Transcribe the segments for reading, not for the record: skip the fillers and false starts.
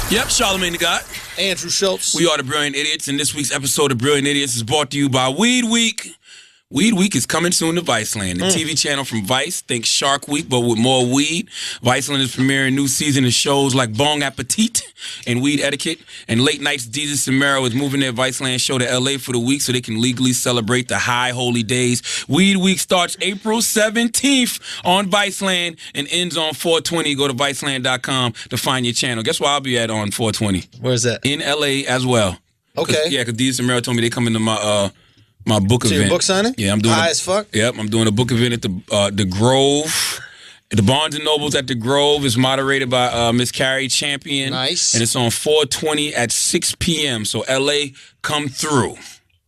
Yep, Charlamagne the God. Andrew Schultz. We are the Brilliant Idiots, and this week's episode of Brilliant Idiots is brought to you by Weed Week. Weed Week is coming soon to Viceland, the TV channel from Vice. Think Shark Week, but with more weed. Viceland is premiering a new season of shows like Bong Appetit and Weed Etiquette. And Late Night's Jesus and Mero is moving their Viceland show to L.A. for the week so they can legally celebrate the high holy days. Weed Week starts April 17th on Viceland and ends on 420. Go to Viceland.com to find your channel. Guess where I'll be at on 420? Where's that? In L.A. as well. Okay. Yeah, because Jesus and Mero told me they come into my book event. Your book signing? Yeah, I'm doing high as fuck? Yep, I'm doing a book event at the Grove. The Barnes & Nobles at the Grove is moderated by Miss Carrie Champion. Nice. And it's on 420 at 6 p.m. So L.A., come through.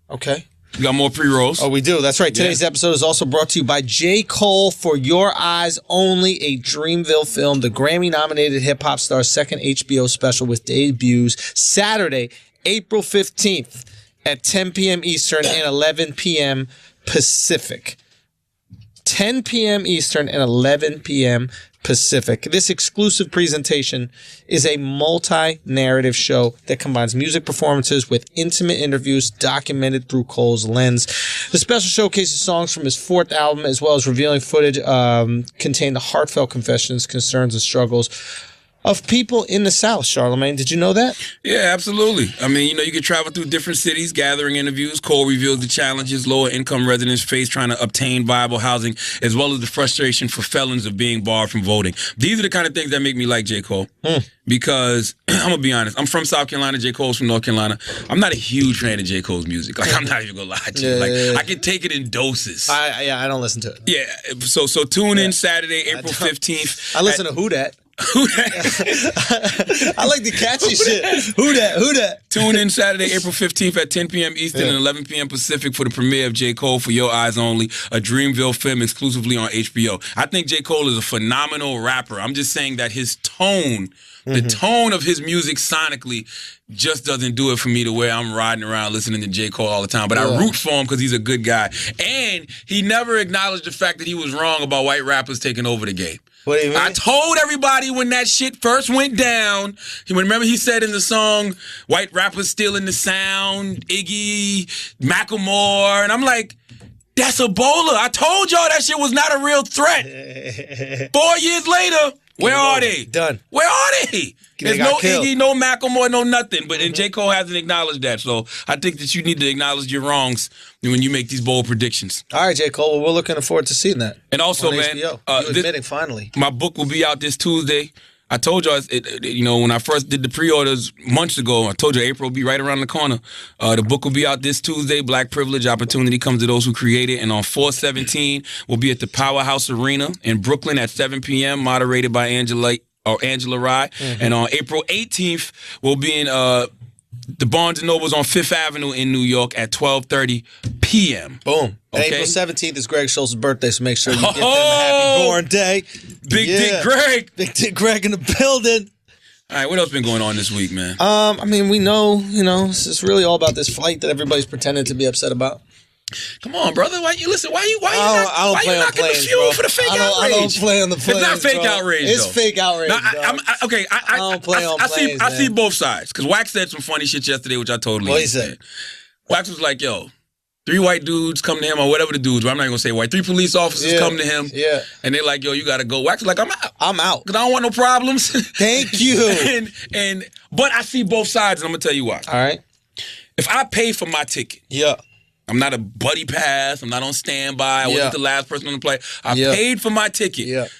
Okay. We got more pre-rolls. Oh, we do. That's right. Today's episode is also brought to you by J. Cole, For Your Eyes Only, a Dreamville film. The Grammy-nominated hip-hop star's second HBO special with debuts Saturday, April 15th. At 10 p.m. Eastern and 11 p.m. Pacific. 10 p.m. Eastern and 11 p.m. Pacific. This exclusive presentation is a multi-narrative show that combines music performances with intimate interviews documented through Cole's lens. The special showcases songs from his fourth album as well as revealing footage contain the heartfelt confessions, concerns, and struggles of people in the South. Charlamagne, did you know that? Yeah, absolutely. I mean, you can travel through different cities, gathering interviews. Cole reveals the challenges lower-income residents face trying to obtain viable housing, as well as the frustration for felons of being barred from voting. These are the kind of things that make me like J. Cole. Because, I'm going to be honest, I'm from South Carolina, J. Cole's from North Carolina. I'm not a huge fan of J. Cole's music. Like, I'm not even going to lie to you. I can take it in doses. I don't listen to it. Yeah, so tune in Saturday, April 15th. I listen to Who Dat. I like the catchy shit. Who that? Tune in Saturday, April 15th at 10 p.m. Eastern and 11 p.m. Pacific for the premiere of J. Cole, For Your Eyes Only, a Dreamville film exclusively on HBO. I think J. Cole is a phenomenal rapper. I'm just saying that his tone, the tone of his music sonically just doesn't do it for me to where I'm riding around listening to J. Cole all the time. But I root for him because he's a good guy. And he never acknowledged the fact that he was wrong about white rappers taking over the game. What do you mean? I told everybody when that shit first went down, remember he said in the song, white rappers stealing the sound, Iggy, Macklemore, and I'm like, that's Ebola. I told y'all that shit was not a real threat. 4 years later, where are they? Done. Where are they? There's no killed. Iggy, no Macklemore, no nothing. But and J. Cole hasn't acknowledged that. So I think that you need to acknowledge your wrongs when you make these bold predictions. All right, J. Cole. Well, we're looking forward to seeing that. And also, on man, HBO. You admitting finally. My book will be out this Tuesday. I told y'all, when I first did the pre-orders months ago, I told you April will be right around the corner. The book will be out this Tuesday. Black Privilege, Opportunity comes to those who create it. And on 4/17, we'll be at the Powerhouse Arena in Brooklyn at 7 p.m., moderated by Angela Rye. And on April 18th, we'll be in the Barnes & Nobles on 5th Avenue in New York at 12:30 p.m. Boom. Okay? April 17th is Greg Schultz's birthday, so make sure you give him a happy born day. Big Dick Greg. Big Dick Greg in the building. All right, what else been going on this week, man? I mean, we know, it's really all about this flight that everybody's pretending to be upset about. Come on, brother. Why you knocking the fuel bro. for the fake outrage? I don't play on the planes. It's not fake outrage, though. It's fake outrage, I don't play on planes, I see both sides. Because Wax said some funny shit yesterday, which I totally understand. Wax was like, yo, 3 white dudes come to him, or whatever the dudes, but I'm not going to say white. 3 police officers come to him, and they're like, yo, you got to go. Wax is like, I'm out. I'm out. Because I don't want no problems. Thank you. But I see both sides, and I'm going to tell you why. All right. If I pay for my ticket, I'm not a buddy pass. I'm not on standby. I wasn't the last person on the plane. I paid for my ticket.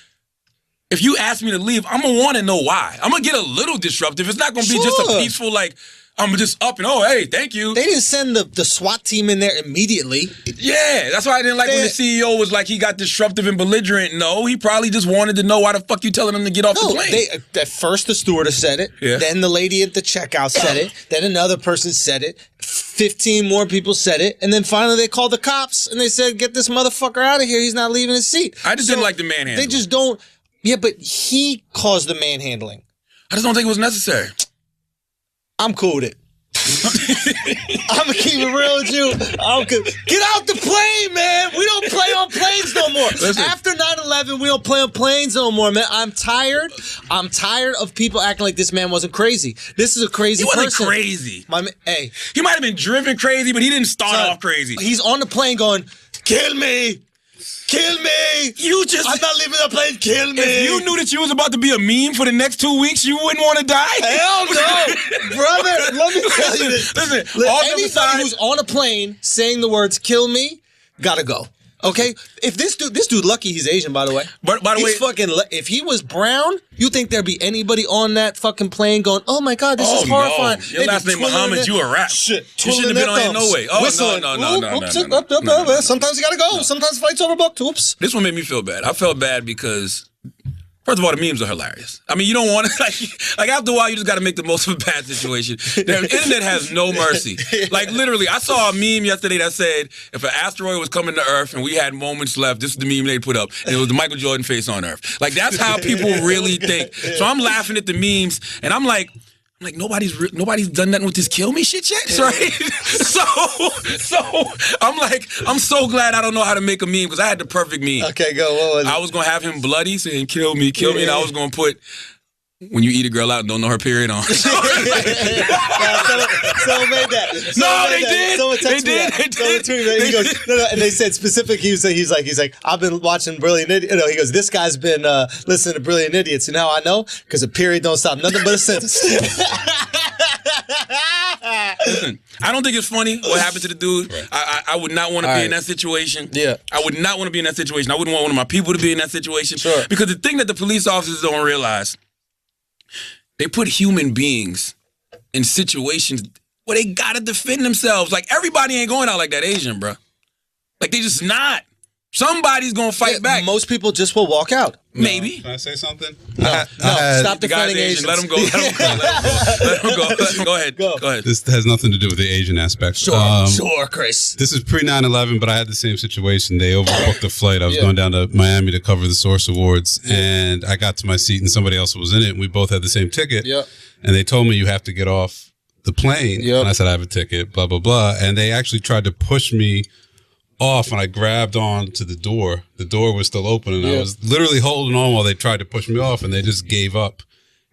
If you ask me to leave, I'm going to want to know why. I'm going to get a little disruptive. It's not going to be just a peaceful, like, I'm just up and, hey, thank you. They didn't send the SWAT team in there immediately. Yeah, that's why I didn't like when the CEO was like, he got disruptive and belligerent. No, he probably just wanted to know why the fuck you telling him to get off the plane. At first the stewardess said it. Yeah. Then the lady at the checkout said it. Then another person said it. 15 more people said it. And then finally they called the cops and they said, get this motherfucker out of here. He's not leaving his seat. I just didn't like the manhandling. They just don't. Yeah, but he caused the manhandling. I just don't think it was necessary. I'm cool with it. I'm gonna keep it real with you. Get out the plane, man. We don't play on planes no more. Listen. After 9/11, we don't play on planes no more, man. I'm tired. I'm tired of people acting like this man wasn't crazy. This is a crazy person. He wasn't crazy. Hey. He might have been driven crazy, but he didn't start off crazy. He's on the plane going, kill me. Kill me! I'm not leaving the plane. Kill me! If you knew that you was about to be a meme for the next 2 weeks, you wouldn't want to die? Hell no! Brother, let me tell you this. Listen, anybody who's on a plane saying the words kill me, gotta go. Okay? If this dude lucky he's Asian, by the way. But by the way, if he was brown, you think there'd be anybody on that fucking plane going, oh my God, this is horrifying. No. Your last name Muhammad, you a rap. Shit. You shouldn't have been on here no way. Oh, whistling. No. Sometimes you gotta go. Sometimes the flight's overbooked. Oops. This one made me feel bad. I felt bad because, first of all, the memes are hilarious. I mean, you don't want to, like after a while, you just got to make the most of a bad situation. The internet has no mercy. Like, literally, I saw a meme yesterday that said, if an asteroid was coming to Earth and we had moments left, this is the meme they put up, and it was the Michael Jordan face on Earth. Like, that's how people really think. So I'm laughing at the memes, and I'm like, nobody's done nothing with this kill me shit yet, right? so I'm like, I'm so glad I don't know how to make a meme because I had the perfect meme. Okay, go. What was it? I was gonna have him bloody saying kill me, and I was gonna put when you eat a girl out and don't know her period on. Someone made that. They did. He goes, no, and they said specific. He's like, I've been watching Brilliant Idiots. He goes, this guy's been listening to Brilliant Idiots. You know how I know? Because a period don't stop nothing but a sentence. Listen, I don't think it's funny what happened to the dude. Right. I would not want to be in that situation. Yeah. I would not want to be in that situation. I wouldn't want one of my people to be in that situation. Sure. Because the thing that the police officers don't realize, they put human beings in situations where they gotta defend themselves. Like, everybody ain't going out like that Asian, bro. Like, they just not. Somebody's gonna fight back. Most people just will walk out. Maybe. Can I say something? No, stop defending Asians. Let them go. Let them go. Go ahead. Go ahead. This has nothing to do with the Asian aspect. Sure, Chris. This is pre 9/11, but I had the same situation. They overbooked the flight. I was going down to Miami to cover the Source Awards, and I got to my seat, and somebody else was in it, and we both had the same ticket. Yeah. And they told me you have to get off the plane. Yep. And I said, I have a ticket, blah, blah, blah. And they actually tried to push me off, and I grabbed on to the door. The door was still open, and I was literally holding on while they tried to push me off, and they just gave up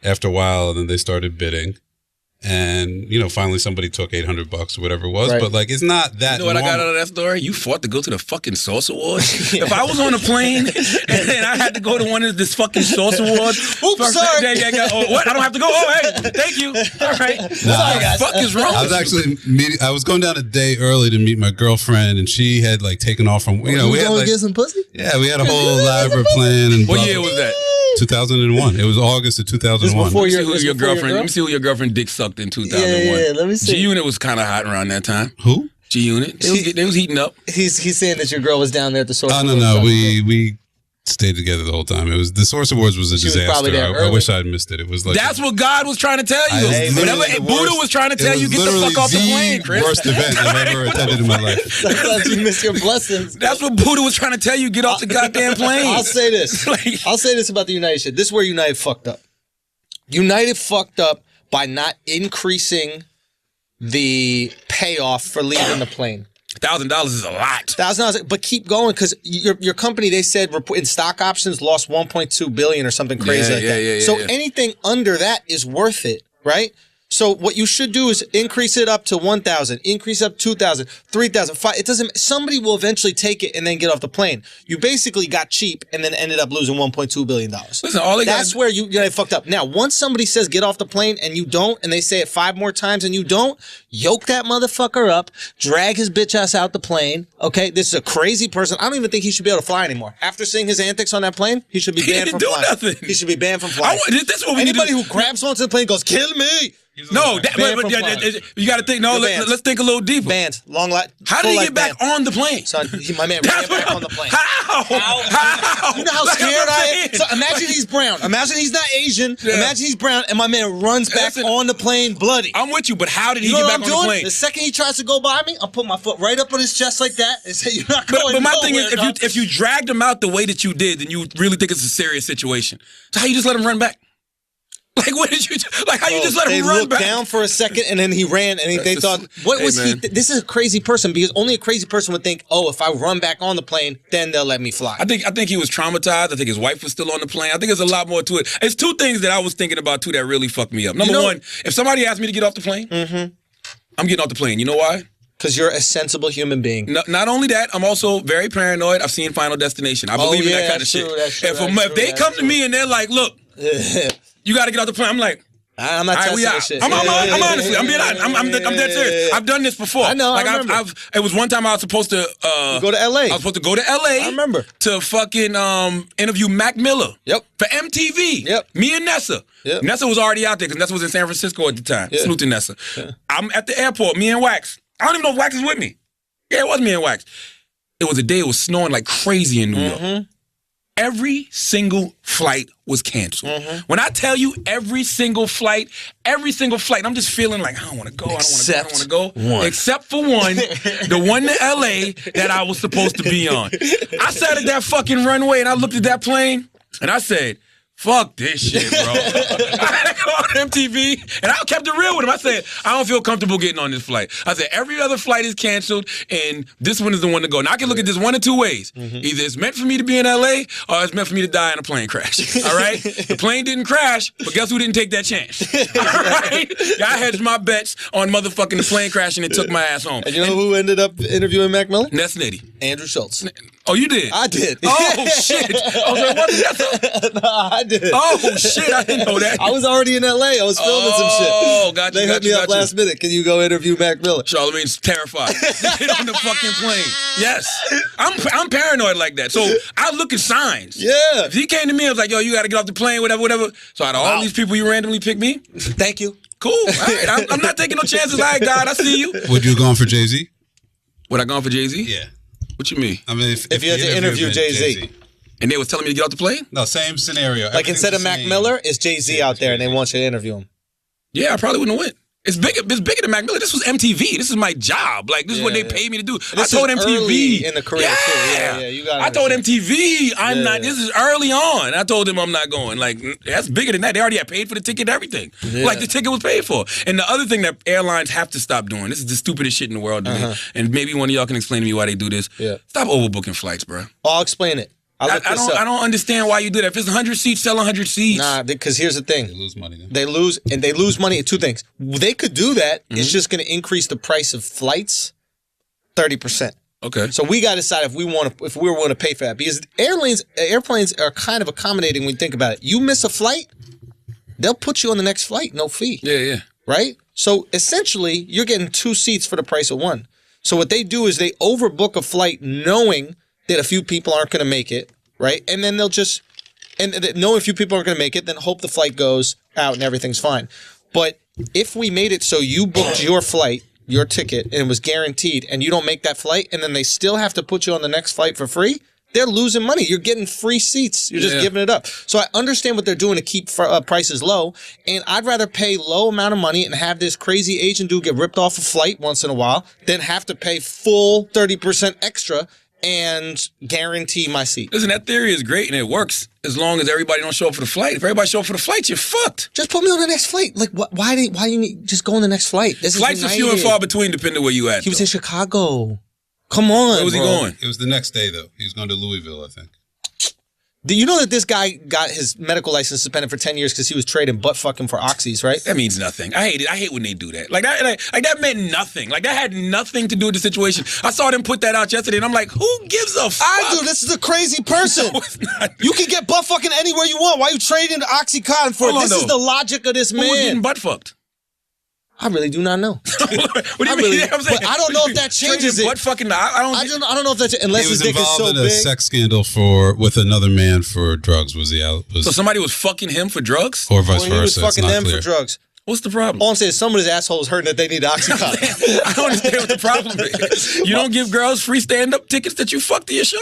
after a while, and then they started bidding. And, finally somebody took $800 or whatever it was. Right. But, like, it's not that You know what normal. I got out of that story? You fought to go to the fucking Source Awards? If I was on a plane and I had to go to one of this fucking Source Awards. Oops, sorry. What? I don't have to go? Oh, hey, thank you. All right. What the fuck is wrong with you? I was going down a day early to meet my girlfriend, and she had, like, taken off from, we had like, get some pussy? Yeah, we had a whole elaborate plan. And what year was that? 2001. It was August of 2001. Let me see who your girlfriend dick sucked in 2001. Yeah, let me see. G-Unit was kind of hot around that time. Who? G-Unit. They was heating up. He's saying that your girl was down there at the Source Awards. No. We stayed together the whole time. It was the Source Awards was a disaster. I wish I'd missed it. It was like that's what God was trying to tell you. Whatever Buddha was trying to tell you, get the fuck off the plane, Chris. Worst event I've ever attended in my life. Sometimes you miss your blessings. That's what Buddha was trying to tell you. Get off the goddamn plane. I'll say this. I'll say this about the United shit. This is where United fucked up. United fucked up by not increasing the payoff for leaving the plane. $1,000 is a lot. $1,000, but keep going because your company, they said in stock options lost $1.2 billion or something crazy like that. So anything under that is worth it, right? So what you should do is increase it up to 1,000, increase up 2,000, 3,000, 5. It doesn't. Somebody will eventually take it and then get off the plane. You basically got cheap and then ended up losing $1.2 billion. Listen, that's where you fucked up. Now, once somebody says get off the plane and you don't, and they say it 5 more times and you don't, yoke that motherfucker up, drag his bitch ass out the plane. Okay, this is a crazy person. I don't even think he should be able to fly anymore. After seeing his antics on that plane, he should be banned from flying. Nothing. He should be banned from flying. Anybody who grabs onto the plane and goes, kill me. No, you got to think. No, let's think a little deeper. Banned. Long life. How did he get back on the plane? Son, my man ran back on the plane. How? You know how scared I am? So imagine he's brown. Imagine he's not Asian. Yeah. Imagine he's brown, and my man runs back on the plane bloody. I'm with you, but how did he get back on the plane? The second he tries to go by me, I'll put my foot right up on his chest like that and say, you're not going But my thing is, if you dragged him out the way that you did, then you really think it's a serious situation. So how you just let him run back? Like, what did you? Like, how you just let him run They looked back? down for a second and then he ran and they thought, what was he? This is a crazy person because only a crazy person would think, oh, if I run back on the plane, then they'll let me fly. I think he was traumatized. I think his wife was still on the plane. I think there's a lot more to it. It's two things that I was thinking about too that really fucked me up. Number one, if somebody asked me to get off the plane, I'm getting off the plane. You know why? Because you're a sensible human being. Not only that, I'm also very paranoid. I've seen Final Destination. I believe in that kind of shit. If they come to me and they're like, look, you got to get off the plane, I'm like, I'm not testing this shit. I'm honestly, I'm being honest. I'm dead serious. I've done this before. I know. Like I remember. it was one time I was supposed to go to LA. I was supposed to go to LA. I remember to fucking interview Mac Miller. Yep. For MTV. Yep. Me and Nessa. Yep. Nessa was already out there because Nessa was in San Francisco at the time. Yeah. Salute to Nessa. Yeah. I'm at the airport. Me and Wax. I don't even know if Wax is with me. Yeah, it was me and Wax. It was a day it was snowing like crazy in New York. Every single flight was canceled. When I tell you every single flight, I'm just feeling like, I don't want to go, I don't want to go. Except for one, the one to LA that I was supposed to be on. I sat at that fucking runway and I looked at that plane and I said, fuck this shit, bro. I called MTV, and I kept it real with him. I said, I don't feel comfortable getting on this flight. I said, every other flight is canceled, and this one is the one to go. Now, I can look at this one of two ways. Either it's meant for me to be in L.A., or it's meant for me to die in a plane crash. All right? The plane didn't crash, but guess who didn't take that chance? All right? I hedged my bets on motherfucking the plane crashing and took my ass home. And you know who ended up interviewing Mac Miller? Ness Nitty. Andrew Schultz. Oh, you did? I did. Oh, shit. I was like, what is that? No, I did. Oh, shit. I didn't know that. I was already in L.A. I was filming some shit. Oh, got you. They hit me up last minute. Can you go interview Mac Miller? Charlemagne's terrified. Get on the fucking plane. Yes. I'm paranoid like that. So I look at signs. Yeah. If he came to me and was like, yo, you got to get off the plane, whatever. So out of all these people you randomly pick me, thank you. Cool. All right. I'm not taking no chances. All right, God, I see you. Would you have gone for Jay-Z? Would I gone for Jay-Z? Yeah. What you mean? I mean, if you had to interview Jay-Z. And they was telling me to get off the plane? No, same scenario. Like instead of Mac Miller, it's Jay-Z out there and they want you to interview him. Yeah, I probably wouldn't have went. It's bigger than Mac Miller. This was MTV. This is my job. Like, this is what they paid me to do. I told MTV. In the career, too. Yeah, you got I told MTV, I'm not, this is early on. I told them I'm not going. Like, that's bigger than that. They already had paid for the ticket and everything. Yeah. Like, the ticket was paid for. And the other thing that airlines have to stop doing, this is the stupidest shit in the world to me, and maybe one of y'all can explain to me why they do this. Yeah. Stop overbooking flights, bro. I'll explain it. I don't understand why you do that. If it's 100 seats, sell 100 seats. Nah, because here's the thing. They lose money then. They lose money at two things. They could do that. It's just going to increase the price of flights 30%. Okay. So we got to decide if we're willing to pay for that. Because airplanes are kind of accommodating when you think about it. You miss a flight, they'll put you on the next flight, no fee. Yeah. Right? So essentially, you're getting 2 seats for the price of 1. So what they do is they overbook a flight knowing that a few people aren't going to make it, right? And then they'll just, knowing a few people aren't going to make it, then hope the flight goes out and everything's fine. But if we made it so you booked your flight, your ticket, and it was guaranteed, and you don't make that flight, and then they still have to put you on the next flight for free, they're losing money. You're getting free seats. You're just giving it up. So I understand what they're doing to keep prices low, and I'd rather pay low amount of money and have this crazy Asian dude get ripped off a flight once in a while than have to pay full 30% extra and guarantee my seat. Listen, that theory is great and it works as long as everybody don't show up for the flight. If everybody show up for the flight, you're fucked. Just put me on the next flight. Like, why do you need just go on the next flight? Flights are few and far between depending where you at. He was in Chicago. Come on, where was he going? It was the next day though. He was going to Louisville, I think. Do you know that this guy got his medical license suspended for 10 years because he was trading butt fucking for oxys, right? That means nothing. I hate it. I hate when they do that. Like that meant nothing. Like that had nothing to do with the situation. I saw them put that out yesterday, and I'm like, who gives a fuck? I do. This is a crazy person. No, it's not. You can get butt fucking anywhere you want. Why are you trading the Oxycontin for it? This is the logic of this man. Who was getting butt fucked? I really do not know. What do you mean? But I don't know if that changes it. Butt fucking. I don't know if that unless his dick is so big. He was involved in a sex scandal with another man for drugs. So somebody was fucking him for drugs, or vice versa. He was fucking them for drugs. What's the problem? All I'm saying is somebody's asshole is hurting that they need Oxycontin. I don't understand what the problem is. You don't give girls free stand-up tickets that you fuck to your shows?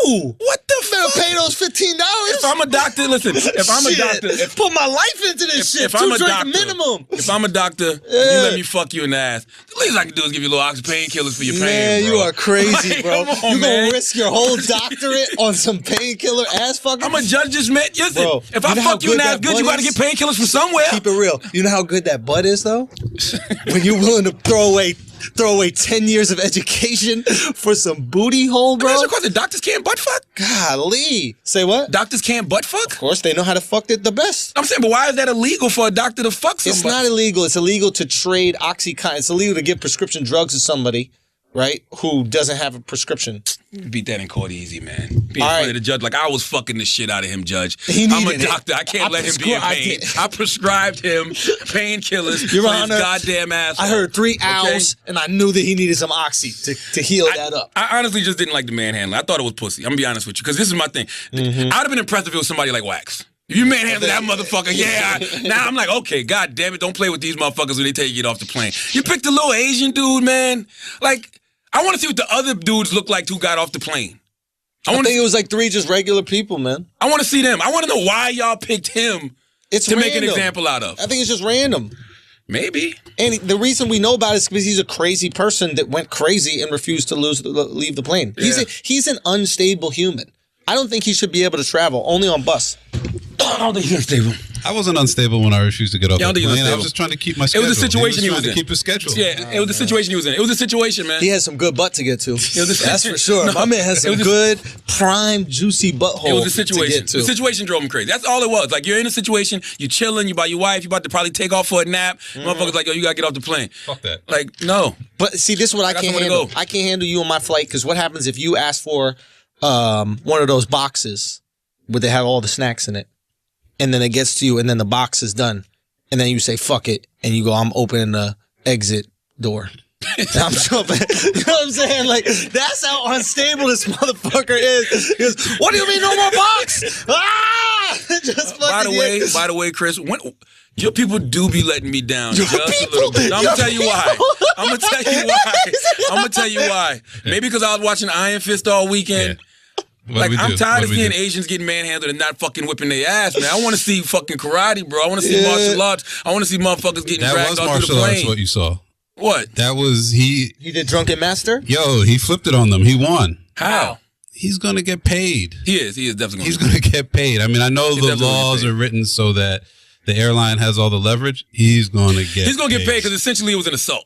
No! What the fuck? Better pay those $15. If I'm a doctor, listen, if I'm a doctor... Put my life into this shit. 2 drink minimum. If I'm a doctor, you let me fuck you in the ass. least I can do is give you a little painkillers for your pain, Man, bro. you are crazy, Like, bro. come on, You man. gonna risk your whole doctorate on some painkiller ass fucking? I'm a judge just met. Listen, Bro, if you I know how fuck you and good that's that good, you butt got to is? get painkillers from somewhere. Keep it real. You know how good that butt is, though? When you're willing to throw away 10 years of education for some booty hole, bro? That's of course the doctors can't butt fuck. Golly. Say what? Doctors can't butt fuck. Of course, they know how to fuck it the best. I'm saying, but why is that illegal for a doctor to fuck somebody? It's not illegal. It's illegal to trade OxyContin. It's illegal to give prescription drugs to somebody, right, who doesn't have a prescription. Beat that in court easy, man. Be in All front right. of the judge like I was fucking the shit out of him, Judge. He I'm a needed it. doctor. I can't let him be in pain. I prescribed him painkillers Your for Honor, his goddamn ass. I heard 3 owls, and I knew that he needed some oxy to heal that up. I honestly just didn't like the manhandling. I thought it was pussy. I'm gonna be honest with you, because this is my thing. I'd have been impressed if it was somebody like Wax. If you manhandle that motherfucker, now I'm like, okay, god damn it, don't play with these motherfuckers when they take you get off the plane. You picked a little Asian dude, man. Like, I want to see what the other dudes look like who got off the plane. I think it was like 3 just regular people, man. I want to see them. I want to know why y'all picked him to make an example out of. I think it's just random. Maybe. And the reason we know about it is because he's a crazy person that went crazy and refused to leave the plane. Yeah. He's an unstable human. I don't think he should be able to travel, only on bus. I don't think he's unstable. I wasn't unstable when I refused to get off Yeah, I the don't think he was plane. I unstable. was just trying to keep my It schedule. was the situation he was trying in. to keep his schedule. Yeah, it was the situation he was in. It was a situation, man. He has some good butt to get to. was a- That's for sure. No, My man has it some was a- good, prime, juicy butthole It was a to situation. get to. The situation drove him crazy. That's all it was. Like, you're in a situation, you chilling, you by your wife, you about to probably take off for a nap. Motherfuckers like, yo, you gotta get off the plane. Fuck that. Like, no. But see, this is what I got can't somewhere to handle. go. I can't handle you on my flight because what happens if you ask for one of those boxes where they have all the snacks in it, and then it gets to you, and then the box is done, and then you say fuck it, and you go, I'm opening the exit door. I'm jumping. You know what I'm saying? Like, that's how unstable this motherfucker is. He goes, what do you mean no more box? Ah! Just By the way, Chris, your people do be letting me down Your just a people? little bit. I'm Your gonna tell you why. people? I'm gonna tell you why. I'm gonna tell you why. Maybe because I was watching Iron Fist all weekend. Like, I'm tired of seeing Asians getting manhandled and not fucking whipping their ass, man. I want to see fucking karate, bro. I want to see martial arts. I want to see motherfuckers getting That dragged was off the martial arts, plane. what you saw. What? That was, he did Drunken Master? Yo, he flipped it on them. He won. How? He's going to get paid. He is definitely He's going to get paid. I mean, I know the definitely gonna laws get paid. are written so that the airline has all the leverage. He's going to get He's gonna get paid because essentially it was an assault.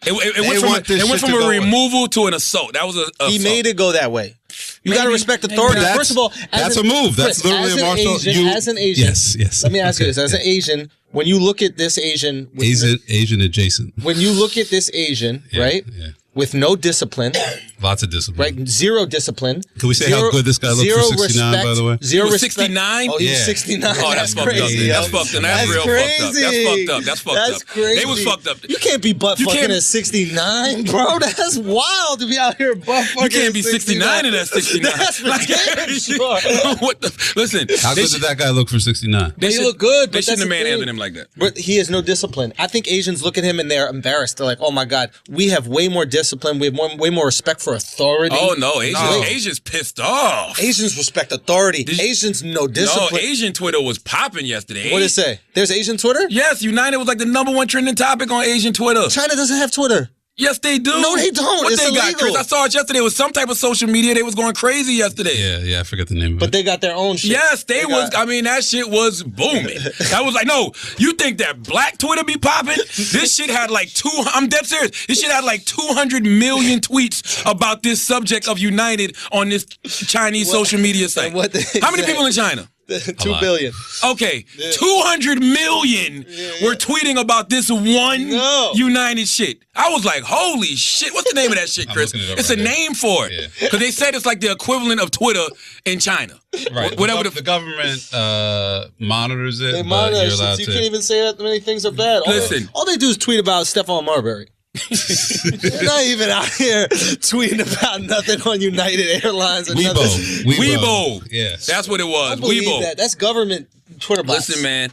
It want this went shit from to a go away. removal to an assault. That was a He made it go that way. You got to respect authority. That's- First of all, that's a move. That's literally a martial- As an Asian, Yes. Let me ask you Okay, this: as an Asian, when you look at this Asian, Asian adjacent. when you look at this Asian, right, Yeah. with no discipline, Lots of discipline. right, zero discipline. Can we say how good this guy looked for 69, by the way? Zero He was respect. 69? Oh, he was Yeah. 69. Oh, that's fucked up. crazy. That's yo. fucked up. That's real crazy. fucked up. That's fucked up. That's fucked That's up. crazy. They was fucked up. You can't be butt You fucking can't- at 69, bro. That's wild to be out here butt fucking. You can't at be 69 and at 69. That's for damn sure. What the? Listen, How good did that guy look for 69? He look good, They but shouldn't have that's the manhandled thing. him like that. But he has no discipline. I think Asians look at him and they're embarrassed. They're like, "Oh my God, we have way more discipline. We have way more respect for authority." Oh no, Asians pissed off. Asians respect authority. Did you- Asians no discipline. No, Asian Twitter was popping yesterday. What did it say? There's Asian Twitter? Yes, United was like the #1 trending topic on Asian Twitter. China doesn't have Twitter. Yes, they do. No, they don't. What It's they got, illegal. Chris? I saw it yesterday. It was some type of social media. They was going crazy yesterday. Yeah, I forget the name of But it. they got their own shit. Yes, they was. got- I mean, that shit was booming. I was like, no, you think that black Twitter be popping? This shit had like I'm dead serious. This shit had like 200 million tweets about this subject of United on this Chinese social media site. what they How many say? people in China? 2 billion. Okay, 200 million were tweeting about this one No. United shit. I was like, holy shit. What's the name of that shit, Chris? looking it up It's right a now. name for it. Because they said it's like the equivalent of Twitter in China. Right. Whatever the government monitors it, They but monitor you're shit, allowed so you to. can't even say that many things are bad. Listen. All they do is tweet about Stephon Marbury. They're not even out here tweeting about nothing on United Airlines or nothing. Weibo. Yes. That's what it was. I believe Weibo. that. That's government Twitter bots. Listen, man.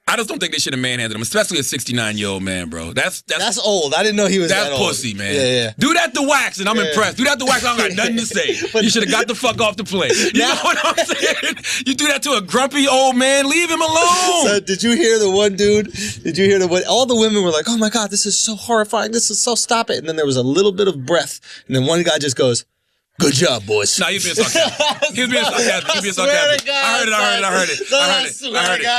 I just don't think they should have manhandled him, especially a 69-year-old man, bro. That's old. I didn't know he was that old. That's pussy, man. Yeah. Do that to Wax, and I'm impressed. Do that to Wax, I don't got nothing to say. You should have got the fuck off the plane. You know what I'm saying? You do that to a grumpy old man, leave him alone. So did you hear the one dude? Did you hear the one? All the women were like, "Oh my god, this is so horrifying. This is so stop it." And then there was a little bit of breath, and then one guy just goes, "Good job, boys." Nah, he's being sarcastic. He's being sarcastic. He's being sarcastic. I heard it.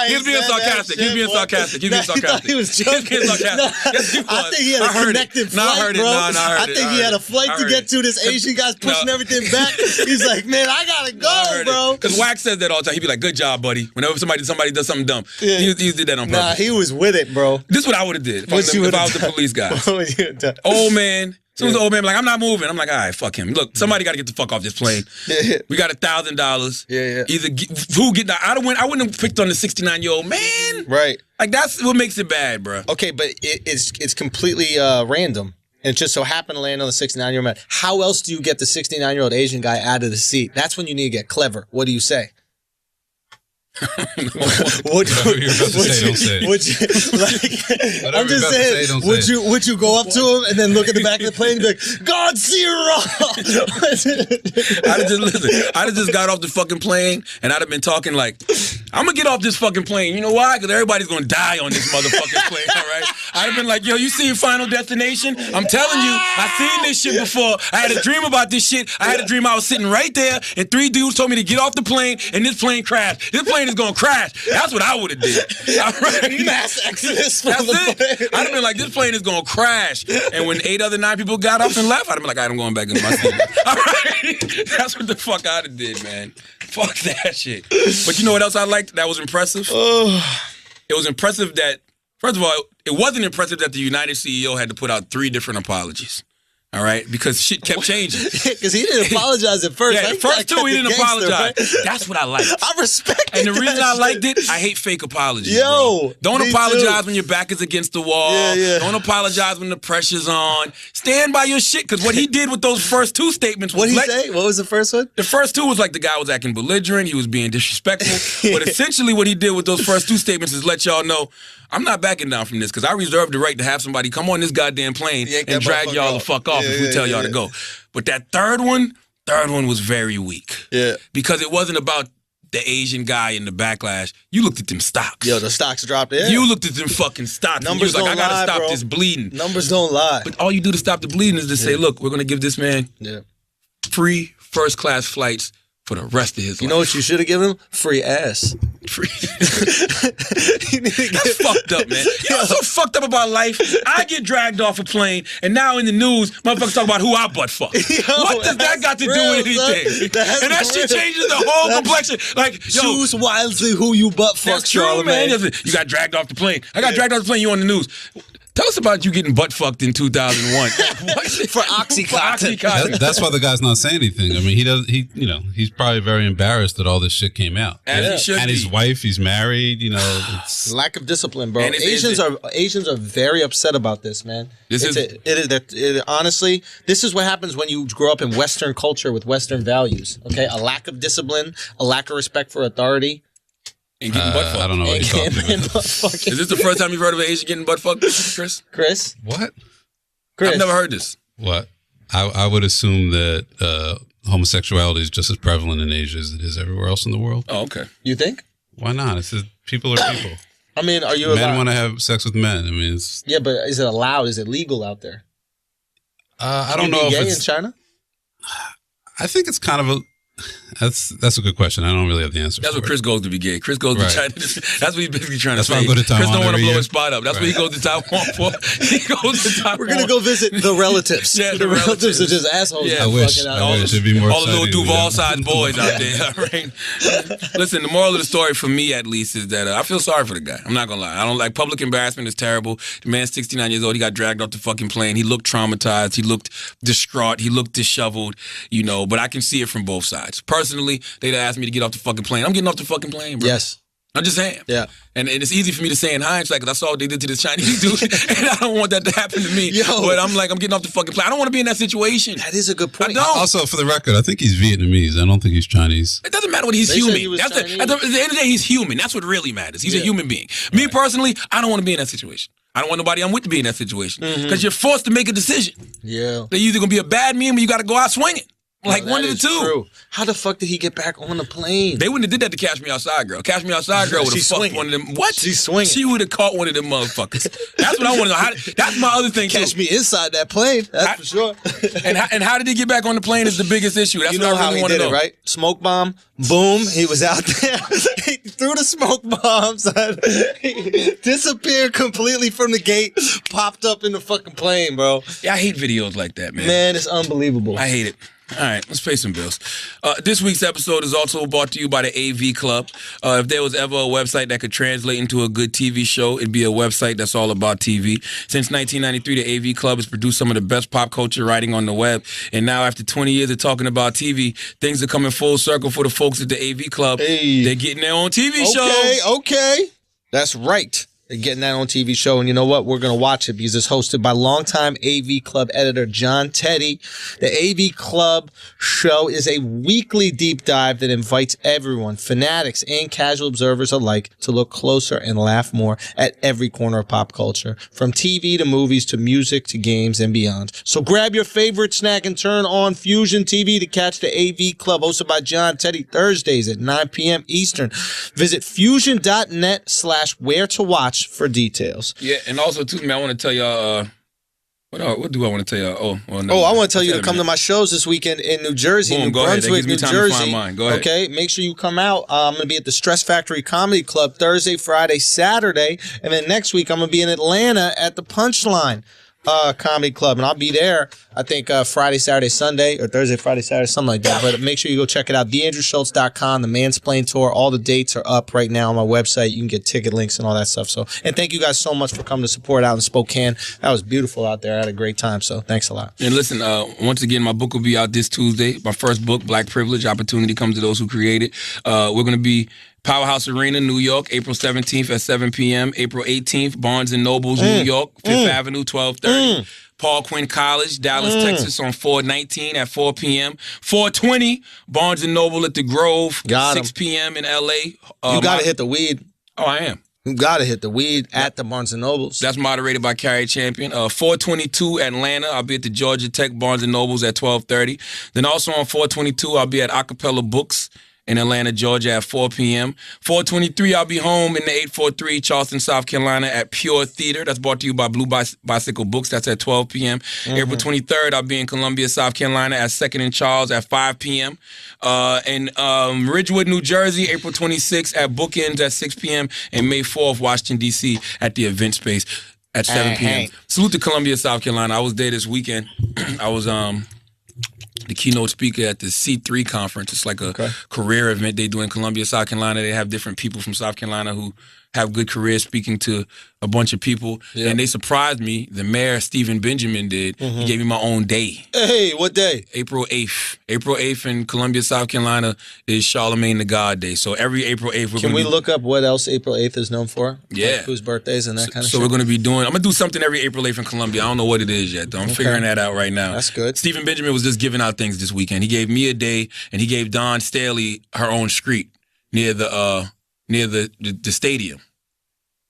He's being sarcastic. He's being sarcastic. He's being sarcastic. He was joking. He's being sarcastic. Yes, he was. I think he had a connected flight, bro. I think he had a flight to get to. This Asian guy's pushing everything back. He's like, "Man, I gotta go, bro." Because Wax says that all the time. He'd be like, "Good job, buddy." Whenever somebody does something dumb, he did that on purpose. Nah, he was with it, bro. This is what I would have did if I was the police guy. Old man. As soon as the old man be like, "I'm not moving," I'm like, "All right, fuck him. Look, somebody got to get the fuck off this plane. We got $1,000. Yeah. Either who get that? I wouldn't have picked on the 69-year-old man. Right. Like that's what makes it bad, bro. Okay, but it's completely random. And it just so happened to land on the 69-year-old man. How else do you get the 69-year-old Asian guy out of the seat? That's when you need to get clever. What do you say? Would you, I'm just saying, would you go up to him and then look at the back of the plane and be like, "God, Zero"? I'd have just got off the fucking plane and I'd have been talking like, "I'm gonna get off this fucking plane. You know why? Because everybody's gonna die on this motherfucking plane, all right?" I'd have been like, "Yo, you seen Final Destination? I'm telling you, I seen this shit before. I had a dream about this shit. I had a dream I was sitting right there and 3 dudes told me to get off the plane and this plane crashed. This plane is gonna crash." That's what I would have did. All right? Mass exodus from That's the it. plane. I'd have been like, "This plane is gonna crash." And when 8 other 9 people got off and left, I'd have been like, "All right, I'm going back into my seat." All right? That's what the fuck I'd have did, man. Fuck that shit. But you know what else I liked that was impressive? It was impressive that, first of all, it wasn't impressive that the United CEO had to put out 3 different apologies. All right, because shit kept changing. Because he didn't apologize at first. Yeah, the first 2 he didn't apologize. Right? That's what I liked. I respect it. And the reason I liked it, I hate fake apologies. Yo, bro. Don't apologize when your back is against the wall. Yeah. Don't apologize when the pressure's on. Stand by your shit. Because what he did with those first 2 statements was What'd he say? What was the first one? The first 2 was like the guy was acting belligerent. He was being disrespectful. But essentially what he did with those first 2 statements is let y'all know, I'm not backing down from this because I reserve the right to have somebody come on this goddamn plane and drag y'all the fuck off if we tell y'all to go. But that third one was very weak. Yeah. Because it wasn't about the Asian guy in the backlash. You looked at them stocks. Yo, the stocks dropped. Yeah. You looked at them fucking stocks. Numbers and you was like, don't I gotta lie, stop bro. this bleeding. Numbers don't lie. But all you do to stop the bleeding is to say, look, we're gonna give this man free first class flights for the rest of his life. You know what you should have given him? Free ass. Free. That's fucked up, man. You know what's so fucked up about life? I get dragged off a plane, and now in the news, motherfuckers talk about who I butt fuck. What does that got to do with anything? And that shit changes the whole complexion. Like, yo, choose wisely who you butt fuck, that's true, man. You got dragged off the plane. I got dragged off the plane. You on the news. Tell us about you getting butt fucked in 2001 for Oxycontin. That's why the guy's not saying anything. I mean, he's probably very embarrassed that all this shit came out. As he should and be. his wife, he's married. It's lack of discipline, bro. And Asians are very upset about this, man. Honestly, this is what happens when you grow up in Western culture with Western values. Okay, a lack of discipline, a lack of respect for authority. And getting butt fucked. I don't know what you're talking about. Is this the first time you've heard of an Asian getting butt fucked, Chris? Chris? What? Chris? I've never heard this. What? I would assume that homosexuality is just as prevalent in Asia as it is everywhere else in the world. Oh, okay. You think? Why not? It's just, people are people. I mean, are you men want to have sex with men? I mean, yeah, but is it allowed? Is it legal out there? I don't know if gay it's in China. I think it's kind of a. That's a good question. I don't really have the answer. That's what Chris goes to be gay. Chris goes to China. That's what he's basically trying to say. That's why I go to Taiwan. Chris don't want to blow year. his spot up. That's what he goes to Taiwan for. He goes to Taiwan. We're gonna go visit the relatives. Yeah, the relatives are just assholes. Yeah. I wish it'd be more all the little exciting, Duval-sized boys out there. Right? Listen, the moral of the story for me, at least, is that I feel sorry for the guy. I'm not gonna lie. I don't like public embarrassment. Is terrible. The man's 69 years old. He got dragged off the fucking plane. He looked traumatized. He looked distraught. He looked disheveled. But I can see it from both sides. Personally, they'd asked me to get off the fucking plane. I'm getting off the fucking plane, bro. Yes. I'm just saying. Yeah. And it's easy for me to say in hindsight because I saw what they did to this Chinese dude, and I don't want that to happen to me. Yo. But I'm getting off the fucking plane. I don't want to be in that situation. That is a good point. I don't. Also, for the record, I think he's Vietnamese. I don't think he's Chinese. It doesn't matter what he's They said human. he was At the Chinese. end of the day, he's human. That's what really matters. He's a human being. Me personally, I don't want to be in that situation. I don't want nobody I'm with to be in that situation because you're forced to make a decision. Yeah. They're either gonna be a bad meme or you got to go out swinging. Like No, one that of the is two. true. How the fuck did he get back on the plane? They wouldn't have did that to Cash Me Outside Girl. Cash Me Outside Girl would have She's fucked swinging. one of them. What? She's swinging. She would have caught one of them motherfuckers. That's what I want to know. That's my other thing Catch too. me inside that plane. That's for sure. And how did he get back on the plane is the biggest issue. That's You know what I how really he want to did know. it, right? Smoke bomb, boom, he was out there. He threw the smoke bombs, he disappeared completely from the gate, popped up in the fucking plane, bro. Yeah, I hate videos like that, man. Man, it's unbelievable. I hate it. All right, let's pay some bills. This week's episode is also brought to you by the AV Club. If there was ever a website that could translate into a good TV show, it'd be a website that's all about TV. Since 1993, the AV Club has produced some of the best pop culture writing on the web. And now, after 20 years of talking about TV, things are coming full circle for the folks at the AV Club. Hey. They're getting their own TV show. Okay. That's right. They're getting that on TV show, and you know what? We're going to watch it because it's hosted by longtime AV Club editor John Teddy. The AV Club show is a weekly deep dive that invites everyone, fanatics and casual observers alike, to look closer and laugh more at every corner of pop culture, from TV to movies to music to games and beyond. So grab your favorite snack and turn on Fusion TV to catch the AV Club, hosted by John Teddy, Thursdays at 9 p.m. Eastern. Visit fusion.net/where to watch for details. Yeah, and also, too, man, I want to tell y'all, what do I want to tell y'all? Oh, well, no. Oh, I want to tell you to come to my shows this weekend in New Jersey, Boom, New go ahead. That Brunswick, gives me New time to find Jersey. mine. Go ahead. Okay, make sure you come out. I'm going to be at the Stress Factory Comedy Club Thursday, Friday, Saturday, and then next week I'm going to be in Atlanta at the Punchline Comedy Club, and I'll be there, I think, Friday, Saturday, Sunday, or Thursday, Friday, Saturday, something like that. But make sure you go check it out. TheAndrewSchultz.com, the Mansplain Tour. All the dates are up right now on my website. You can get ticket links and all that stuff. So, and thank you guys so much for coming to support out in Spokane. That was beautiful out there. I had a great time. So, thanks a lot. And listen, once again, my book will be out this Tuesday. My first book, Black Privilege, Opportunity Comes to Those Who Create It. We're going to be Powerhouse Arena, New York, April 17th at 7 p.m. April 18th, Barnes & Noble's, New York, 5th Avenue, 1230. Paul Quinn College, Dallas, Texas on 4/19 at 4 p.m. 4/20, Barnes & Noble at the Grove, Got 'em. 6 p.m. in L.A. You got to hit the weed. Oh, I am. You got to hit the weed at the Barnes & Nobles. That's moderated by Carrie Champion. 4/22 Atlanta, I'll be at the Georgia Tech Barnes & Nobles at 12:30. Then also on 4/22, I'll be at Acapella Books in Atlanta, Georgia at 4 p.m. 4/23, I'll be home in the 843 Charleston, South Carolina at Pure Theater. That's brought to you by Blue Bicycle Books. That's at 12 p.m. April 23rd, I'll be in Columbia, South Carolina at 2nd and Charles at 5 p.m. In Ridgewood, New Jersey, April 26th at Bookends at 6 p.m. And May 4th, Washington, D.C. at the Event Space at 7 p.m. Salute to Columbia, South Carolina. I was there this weekend. I was the keynote speaker at the C3 conference. It's like a career event they do in Columbia, South Carolina. They have different people from South Carolina who have good careers speaking to a bunch of people. And they surprised me. The mayor, Stephen Benjamin, did. He gave me my own day. Hey, what day? April 8th. April 8th in Columbia, South Carolina is Charlemagne the God Day. So every April 8th, Can we look up what else April 8th is known for? Yeah. Like whose birthdays and that kind of So shit? we're going to be doing, I'm going to do something every April 8th in Columbia. I don't know what it is yet, though. I'm figuring that out right now. That's good. Stephen Benjamin was just giving out things this weekend. He gave me a day, and he gave Dawn Staley her own street near the stadium.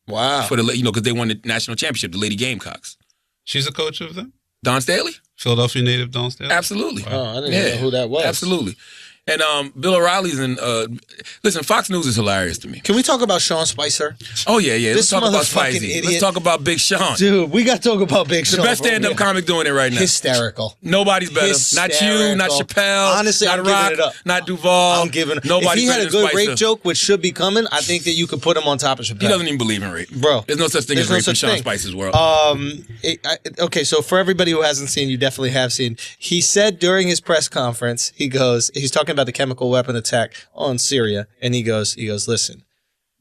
Wow. For the, because they won the national championship, the Lady Gamecocks. She's a coach of them? Dawn Staley? Philadelphia native Dawn Staley? Absolutely. Oh, I didn't even know who that was. Absolutely. And Bill O'Reilly's in. Listen, Fox News is hilarious to me. Can we talk about Sean Spicer? Oh yeah. Let's This talk about motherfucking Spicy. idiot. Let's talk about Big Sean. Dude, we got to talk about Big Sean. The best stand-up comic doing it right now. Hysterical. Nobody's better. Not you, not Hysterical. Chappelle, Honestly, not I'm giving Rock, it up. not Duvall. I'm giving it. Nobody's If he had better a than good Spicer. rape joke, which should be coming, I think that you could put him on top of Chappelle. He doesn't even believe in rape. Bro. There's no such thing as There's no rape in such Sean thing. Spicer's world. Okay, so for everybody who hasn't seen, you definitely have seen. He said during his press conference, he's talking about the chemical weapon attack on Syria, and he goes, listen,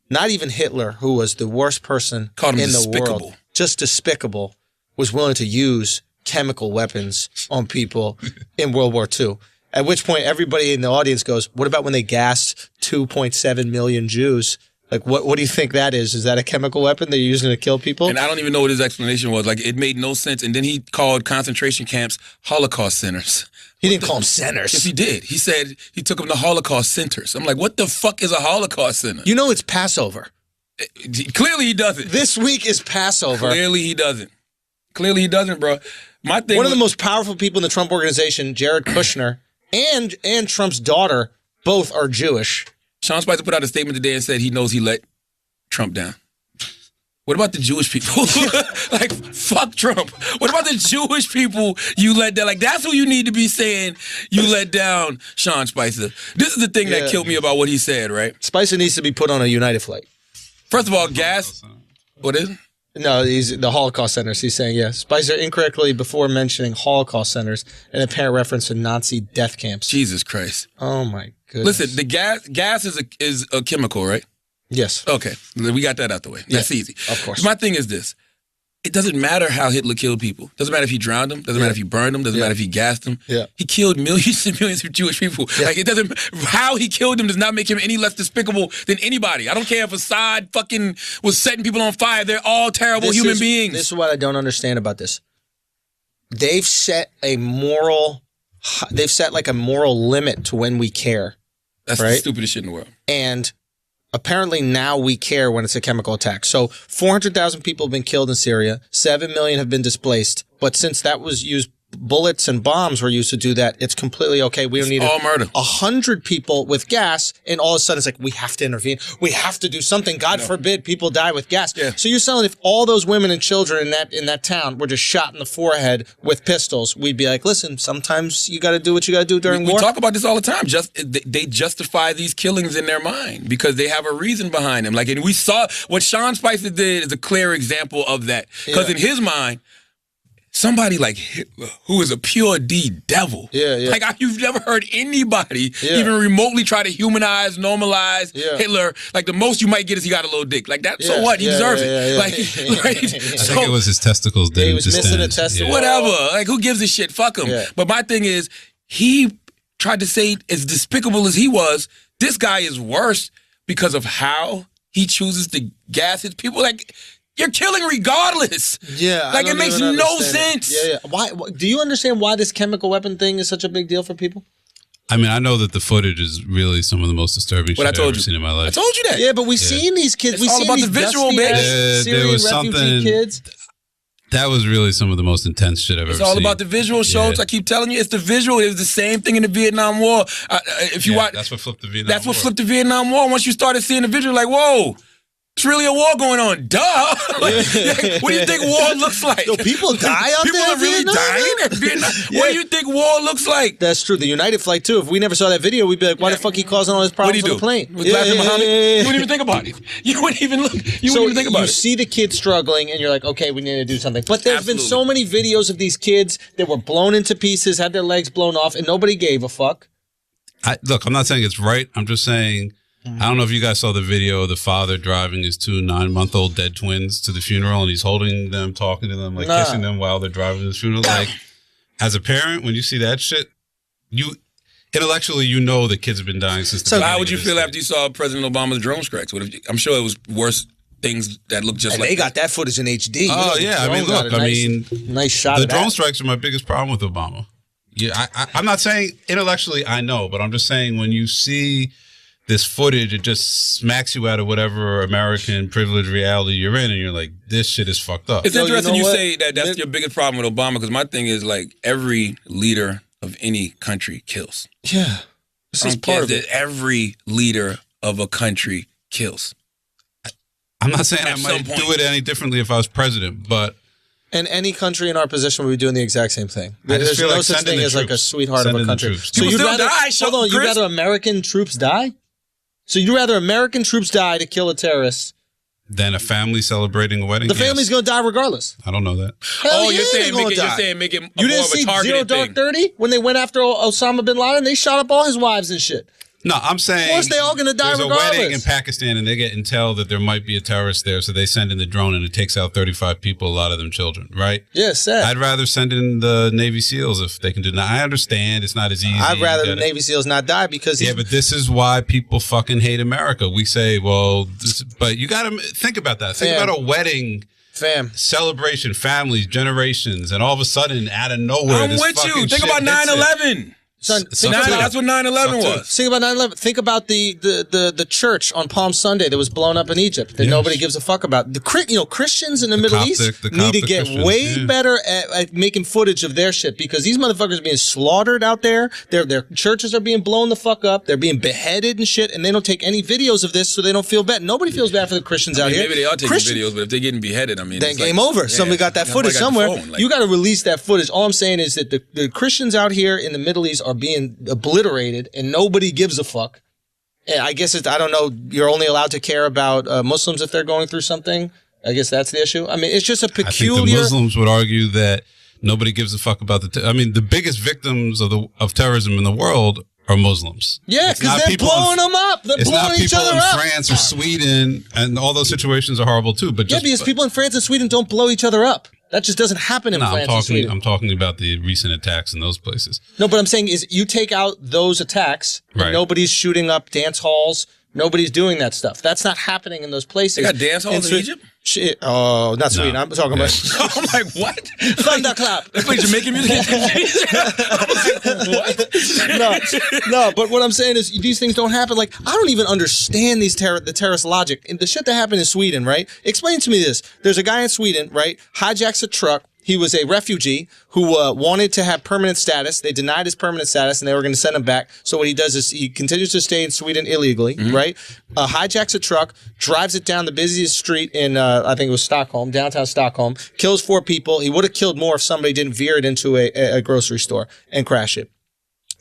not even Hitler, who was the worst person Called him in the despicable. world, just despicable, was willing to use chemical weapons on people in World War II. At which point, everybody in the audience goes, what about when they gassed 2.7 million Jews Like, what do you think that is? Is that a chemical weapon they're using to kill people? And I don't even know what his explanation was. Like, it made no sense. And then he called concentration camps Holocaust centers. He didn't call them centers. Yes, he did. He said he took them to Holocaust centers. I'm like, what the fuck is a Holocaust center? You know it's Passover. Clearly he doesn't. This week is Passover. Clearly he doesn't. Clearly he doesn't, bro. My thing. One of the most powerful people in the Trump organization, Jared Kushner, and Trump's daughter, both are Jewish. Sean Spicer put out a statement today and said he knows he let Trump down. What about the Jewish people? Like, fuck Trump. What about the Jewish people you let down? Like, that's who you need to be saying you let down, Sean Spicer. This is the thing that killed me about what he said, right? Spicer needs to be put on a United flight. First of all, gas. What is it? No, he's the Holocaust centers. He's saying, yeah. Spicer incorrectly before mentioning Holocaust centers, an apparent reference to Nazi death camps. Jesus Christ. Oh, my goodness. Listen, the gas is a chemical, right? Yes. Okay, we got that out the way. That's easy. Of course. My thing is this. It doesn't matter how Hitler killed people. Doesn't matter if he drowned them. Doesn't matter if he burned them. Doesn't matter if he gassed them. Yeah. He killed millions and millions of Jewish people. Yeah. Like, it doesn't, how he killed them does not make him any less despicable than anybody. I don't care if Assad fucking was setting people on fire. They're all terrible human beings. This is what I don't understand about this. They've set like a moral limit to when we care. That's the stupidest shit in the world. And apparently now we care when it's a chemical attack. So 400,000 people have been killed in Syria. 7 million have been displaced. But since that was used, bullets and bombs were used to do that, it's completely okay. We don't need all murder. 100 people with gas, and all of a sudden it's like, we have to intervene. We have to do something. God forbid people die with gas. Yeah. So you're saying if all those women and children in that town were just shot in the forehead with pistols, we'd be like, listen, sometimes you got to do what you got to do during war. We talk about this all the time. They justify these killings in their mind because they have a reason behind them. Like, and we saw what Sean Spicer did is a clear example of that. Because in his mind, somebody like Hitler, who is a pure D devil. Like, you've never heard anybody even remotely try to humanize, normalize Hitler. Like, the most you might get is he got a little dick. Like, that. So what? He deserves it. Like, right? I think it was his testicles. He was missing a testicle. Whatever. Like, who gives a shit? Fuck him. But my thing is, he tried to say, as despicable as he was, this guy is worse because of how he chooses to gas his people. Like, you're killing regardless. Yeah. Like, it makes no sense. Yeah. Why? Do you understand why this chemical weapon thing is such a big deal for people? I mean, I know that the footage is really some of the most disturbing shit I've ever seen in my life. I told you that. Yeah, but we've seen these kids. We've all seen about these the visual, dusty-ass bitch. Syrian there was refugee something kids. That was really some of the most intense shit I've ever seen. It's all about the visual shows. I keep telling you, it's the visual. It was the same thing in the Vietnam War. If you watch, that's what flipped the Vietnam War. That's what flipped the Vietnam War. Once you started seeing the visual, like, whoa. It's really a war going on. Duh. Like, what do you think war looks like? No, people die out people there. People are really dying in Vietnam. What do you think war looks like? That's true. The United flight, too. If we never saw that video, we'd be like, why the fuck he causing all his problems on the plane? With Latin Muhammad? You wouldn't even think about it. You wouldn't even look. You wouldn't even think about it. You see the kids struggling, and you're like, okay, we need to do something. But there's been so many videos of these kids that were blown into pieces, had their legs blown off, and nobody gave a fuck. Look, I'm not saying it's right. I'm just saying, I don't know if you guys saw the video of the father driving his 2 9-month-old dead twins to the funeral, and he's holding them, talking to them, like kissing them while they're driving to the funeral. Like, as a parent, when you see that shit, you intellectually, you know the kids have been dying since the beginning. So how would you feel after you saw President Obama's drone strikes? I'm sure it was worse things that looked just like they got that footage in HD. Oh, yeah. I mean, look, nice shot the of that. drone strikes are my biggest problem with Obama. Yeah, I'm not saying intellectually I know, but I'm just saying when you see this footage, it just smacks you out of whatever American privileged reality you're in, and you're like, this shit is fucked up. It's interesting you say that that's your biggest problem with Obama, because my thing is, like, every leader of any country kills. Yeah. This is part of it. Every leader of a country kills. I'm not saying I might do it any differently if I was president, but... And any country in our position would be doing the exact same thing. There's no such thing as like a sweetheart of a country. So you'd rather you'd rather American troops die? So you'd rather American troops die to kill a terrorist than a family celebrating a wedding? The family's going to die regardless. I don't know that. Hell you're saying make it you didn't see Zero Dark 30 when they went after Osama bin Laden? They shot up all his wives and shit. No, I'm saying. Of course, they all going to die regardless. regardless. There's a wedding in Pakistan, and they get intel that there might be a terrorist there, so they send in the drone, and it takes out 35 people, a lot of them children, right? Yeah, sad. I'd rather send in the Navy SEALs if they can do that. I understand it's not as easy. I'd rather the Navy SEALs not die because... Yeah, but this is why people fucking hate America. We say, well, but you got to think about that. Think about a wedding... celebration, families, generations, and all of a sudden, out of nowhere, I'm with you. Think about 9/11. Son, that's what 9/11 was. Think about 9/11. Think about the church on Palm Sunday that was blown up in Egypt that nobody gives a fuck about. Christians in the Middle East need to get way better at making footage of their shit because these motherfuckers are being slaughtered out there. Their churches are being blown the fuck up. They're being beheaded and shit, and they don't take any videos of this so they don't feel bad. Nobody feels bad for the Christians out here. Maybe they are taking videos, but if they're getting beheaded, I mean, then game over. Somebody got that footage somewhere. You got to release that footage. All I'm saying is that the Christians out here in the Middle East are being obliterated and nobody gives a fuck. And I guess I don't know, you're only allowed to care about Muslims if they're going through something. I guess that's the issue. I mean, it's just a peculiar... I think the Muslims would argue that nobody gives a fuck about the biggest victims of terrorism in the world are Muslims. Yeah, because they're blowing them up. They're blowing each other up. It's not people in France or Sweden, and all those situations are horrible too. But because people in France and Sweden don't blow each other up. That just doesn't happen in France and Sweden. I'm talking about the recent attacks in those places. No, but I'm saying is you take out those attacks, and nobody's shooting up dance halls. Nobody's doing that stuff. That's not happening in those places. They got dance halls in Egypt? Oh, not Sweden. I'm talking about... I'm like, what? Thunderclap. They play Jamaican music? What? No, but what I'm saying is these things don't happen. Like, I don't even understand the terrorist logic. And the shit that happened in Sweden, right? Explain to me this. There's a guy in Sweden, right? Hijacks a truck. He was a refugee who wanted to have permanent status. They denied his permanent status, and they were going to send him back. So what he does is he continues to stay in Sweden illegally, right? Hijacks a truck, drives it down the busiest street in, I think it was Stockholm, downtown Stockholm, kills 4 people. He would have killed more if somebody didn't veer it into a grocery store and crash it.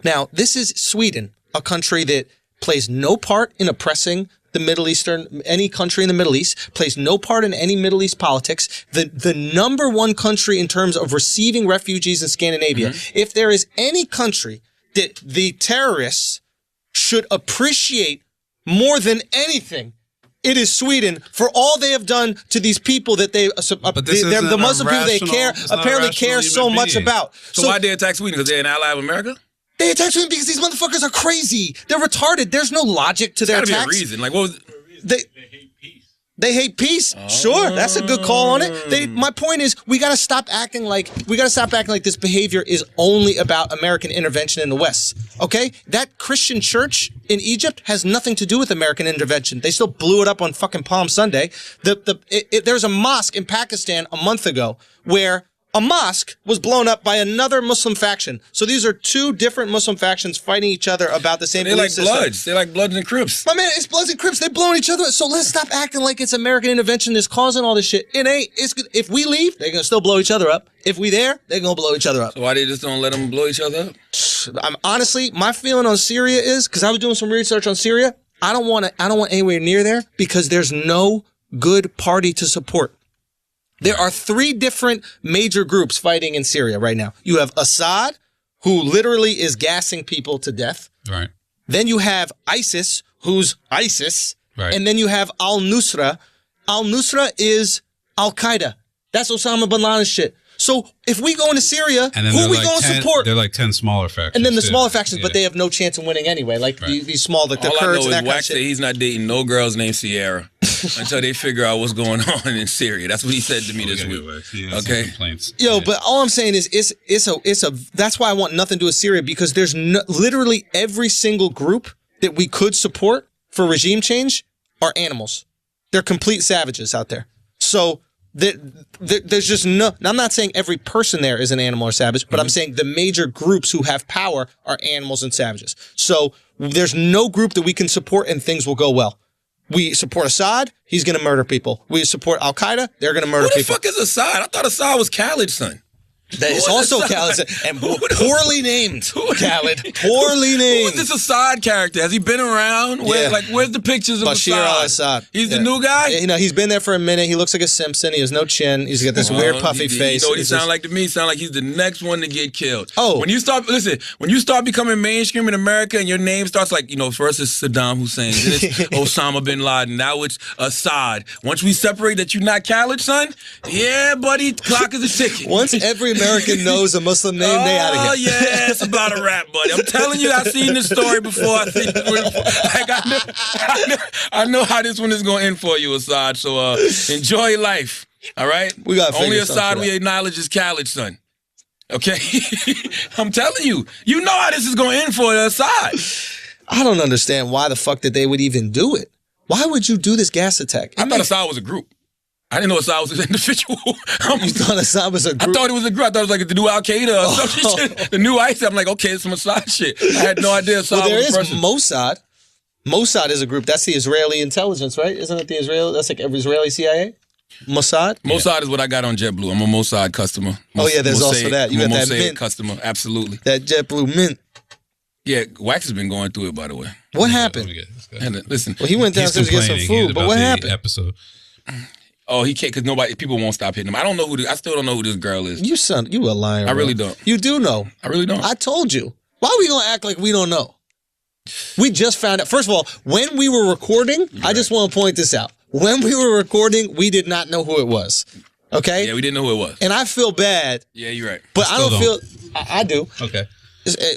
Now, this is Sweden, a country that plays no part in oppressing the Middle Eastern, any country in the Middle East, plays no part in any Middle East politics. The #1 country in terms of receiving refugees in Scandinavia. If there is any country that the terrorists should appreciate more than anything, it is Sweden for all they have done to these people that the Muslim people they apparently care so much about. So why they attack Sweden? Because they're an ally of America? They attack Sweden because these motherfuckers are crazy. They're retarded. There's no logic to their attacks. There's gotta be a reason. Like, what was they hate peace. They hate peace. Sure, that's a good call on it. My point is, we gotta stop acting like this behavior is only about American intervention in the West. Okay, that Christian church in Egypt has nothing to do with American intervention. They still blew it up on fucking Palm Sunday. There's a mosque in Pakistan a month ago where a mosque was blown up by another Muslim faction. So these are 2 different Muslim factions fighting each other about the same belief system. Bloods. They're like Bloods and Crips. My man, it's Bloods and Crips. They're blowing each other up. So let's stop acting like it's American intervention that's causing all this shit. It ain't. If we leave, they're going to still blow each other up. If we there, they're going to blow each other up. So why they just don't let them blow each other up? Honestly, my feeling on Syria is, because I was doing some research on Syria, I don't want anywhere near there because there's no good party to support. There are 3 different major groups fighting in Syria right now. You have Assad, who literally is gassing people to death. Right. Then you have ISIS, who's ISIS. Right. And then you have al-Nusra. Al-Nusra is Al-Qaeda. That's Osama bin Laden's shit. So if we go into Syria, who are we going to support? They're like 10 smaller factions. And then the smaller factions, but they have no chance of winning anyway. Like these small, like the Kurds and that kind of shit. He's not dating no girls named Sierra until they figure out what's going on in Syria. That's what he said to me this week. Okay. Yo, but all I'm saying is that's why I want nothing to do with Syria, because there's literally every single group that we could support for regime change are animals. They're complete savages out there. So there's just no, I'm not saying every person there is an animal or savage, but I'm saying the major groups who have power are animals and savages. So there's no group that we can support and things will go well. We support Assad, he's going to murder people. We support Al-Qaeda, they're going to murder people. Who the fuck is Assad? I thought Assad was Khaled's son. That is also Khaled and poorly named. Khaled, poorly named. Who is this Assad character? Has he been around? Where's the pictures of Bashir al-Assad? He's the new guy. Yeah, he's been there for a minute. He looks like a Simpson. He has no chin. He's got this weird puffy face. You know what he sound like to me? He sound like he's the next one to get killed. Oh, when you start becoming mainstream in America and your name starts like first it's Saddam Hussein, then it's Osama bin Laden, now it's Assad. Once we separate that you're not Khaled, son, yeah, buddy, clock is a ticking. Once every American knows a Muslim name, they out of here. Oh, yeah, it's about a rap, buddy. I'm telling you, I've seen this story before. I know how this one is going to end for you, Assad. So enjoy life, all right? We got only Assad we acknowledge is Khaled, son. Okay? I'm telling you. You know how this is going to end for Assad. I don't understand why the fuck that they would even do it. Why would you do this gas attack? I thought Assad was a group. I didn't know Assad was an individual. You thought Assad was a group? I thought it was a group. I thought it was like the new Al-Qaeda or some shit. The new ISIS. I'm like, okay, it's some Assad shit. I had no idea Assad was a person. Mossad. Mossad is a group. That's the Israeli intelligence, right? Isn't it the Israeli? That's like every Israeli CIA? Mossad? Mossad is what I got on JetBlue. I'm a Mossad customer. There's also that. You got that mint customer. Absolutely. That JetBlue mint. Yeah, Wax has been going through it, by the way. What happened? Listen. Well, he went downstairs to get some food, but what happened? Episode. Oh, he can't because people won't stop hitting him. I still don't know who this girl is. You a liar. I really don't. You do know. I really don't. I told you. Why are we gonna act like we don't know? We just found out. First of all, when we were recording, I just want to point this out. When we were recording, we did not know who it was. Okay? Yeah, we didn't know who it was. And I feel bad. Yeah, you're right. But I don't feel. I do. Okay.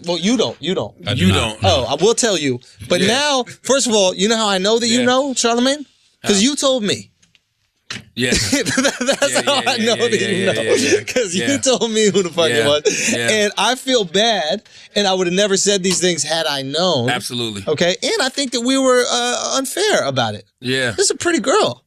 Well, you don't. You don't. You don't. Oh, I will tell you. But now, first of all, you know how I know that you know, Charlamagne? Because you told me. Yeah. That's how I know that you know. Because you told me who the fuck it was. Yeah. And I feel bad, and I would have never said these things had I known. Absolutely. Okay? And I think that we were unfair about it. Yeah. This is a pretty girl.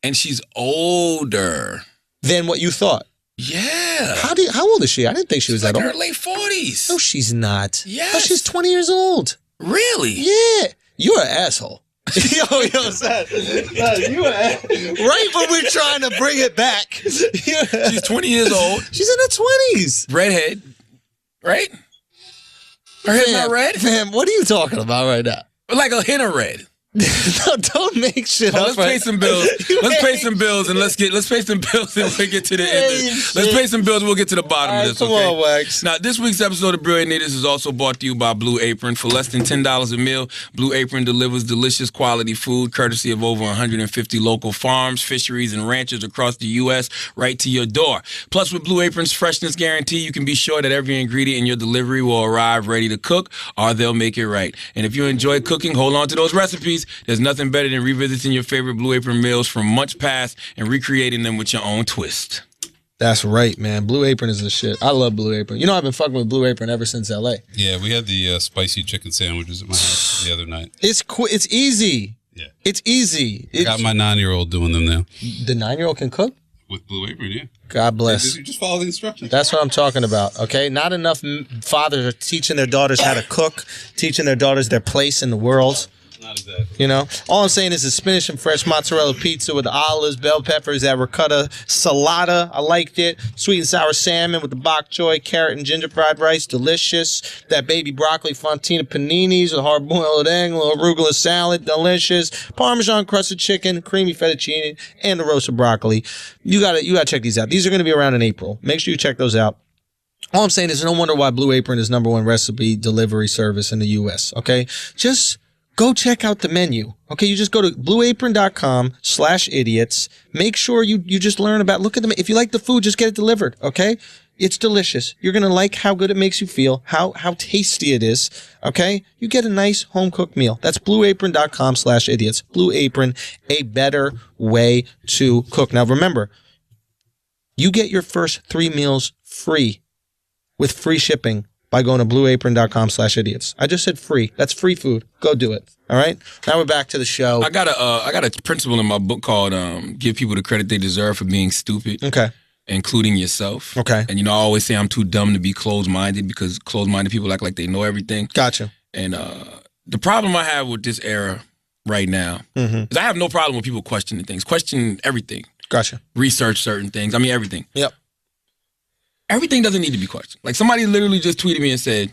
And she's older Than what you thought. Yeah. How old is she? I didn't think she was that old. In her late 40s. No, she's not. Yes. Oh, she's 20 years old. Really? Yeah. You're an asshole. son, you right when we're trying to bring it back. She's 20 years old. She's in her 20s. Redhead, right? Her hair's not red? Fam, what are you talking about right now? Like a hint of red. No, don't make shit up. Let's pay some bills. Let's pay some bills and let's pay some bills and we'll get to the end. Let's pay some bills and we'll get to the bottom of this. Come okay? on, Wax. Now, this week's episode of Brilliant Idiots is also brought to you by Blue Apron. For less than $10 a meal, Blue Apron delivers delicious quality food courtesy of over 150 local farms, fisheries, and ranchers across the U.S. right to your door. Plus, with Blue Apron's freshness guarantee, you can be sure that every ingredient in your delivery will arrive ready to cook, or they'll make it right. And if you enjoy cooking, hold on to those recipes. There's nothing better than revisiting your favorite Blue Apron meals from months past and recreating them with your own twist. That's right, man. Blue Apron is the shit. I love Blue Apron. You know, I've been fucking with Blue Apron ever since L.A. Yeah, we had the spicy chicken sandwiches at my house the other night. It's It's easy. Yeah. It's easy. I got my 9-year-old doing them now. The 9-year-old can cook? With Blue Apron, yeah. God bless. You just follow the instructions. That's what I'm talking about, okay? Not enough fathers are teaching their daughters how to cook, teaching their daughters their place in the world. Not exactly. You know, all I'm saying is a spinach and fresh mozzarella pizza with olives, bell peppers, that ricotta salata. I liked it. Sweet and sour salmon with the bok choy, carrot and ginger fried rice. Delicious. That baby broccoli fontina paninis with hard boiled egg, a little arugula salad. Delicious. Parmesan crusted chicken, creamy fettuccine, and the roasted broccoli. You gotta check these out. These are going to be around in April. Make sure you check those out. All I'm saying is no wonder why Blue Apron is #1 recipe delivery service in the U.S., okay? Just go check out the menu. Okay, you just go to blueapron.com/idiots. Make sure you just learn about, look at them. If you like the food, just get it delivered, okay? It's delicious. You're going to like how good it makes you feel, how tasty it is, okay? You get a nice home-cooked meal. That's blueapron.com/idiots. Blue Apron, a better way to cook. Now, remember, you get your first 3 meals free with free shipping by going to blueapron.com/idiots. I just said free. That's free food. Go do it. All right? Now we're back to the show. I got a principle in my book called Give People the Credit They Deserve for Being Stupid. Okay. Including yourself. Okay. And, I always say I'm too dumb to be closed-minded because closed-minded people act like they know everything. Gotcha. And the problem I have with this era right now is I have no problem with people questioning things. Question everything. Gotcha. Research certain things. I mean, everything. Yep. everything doesn't need to be questioned. Like somebody literally just tweeted me and said,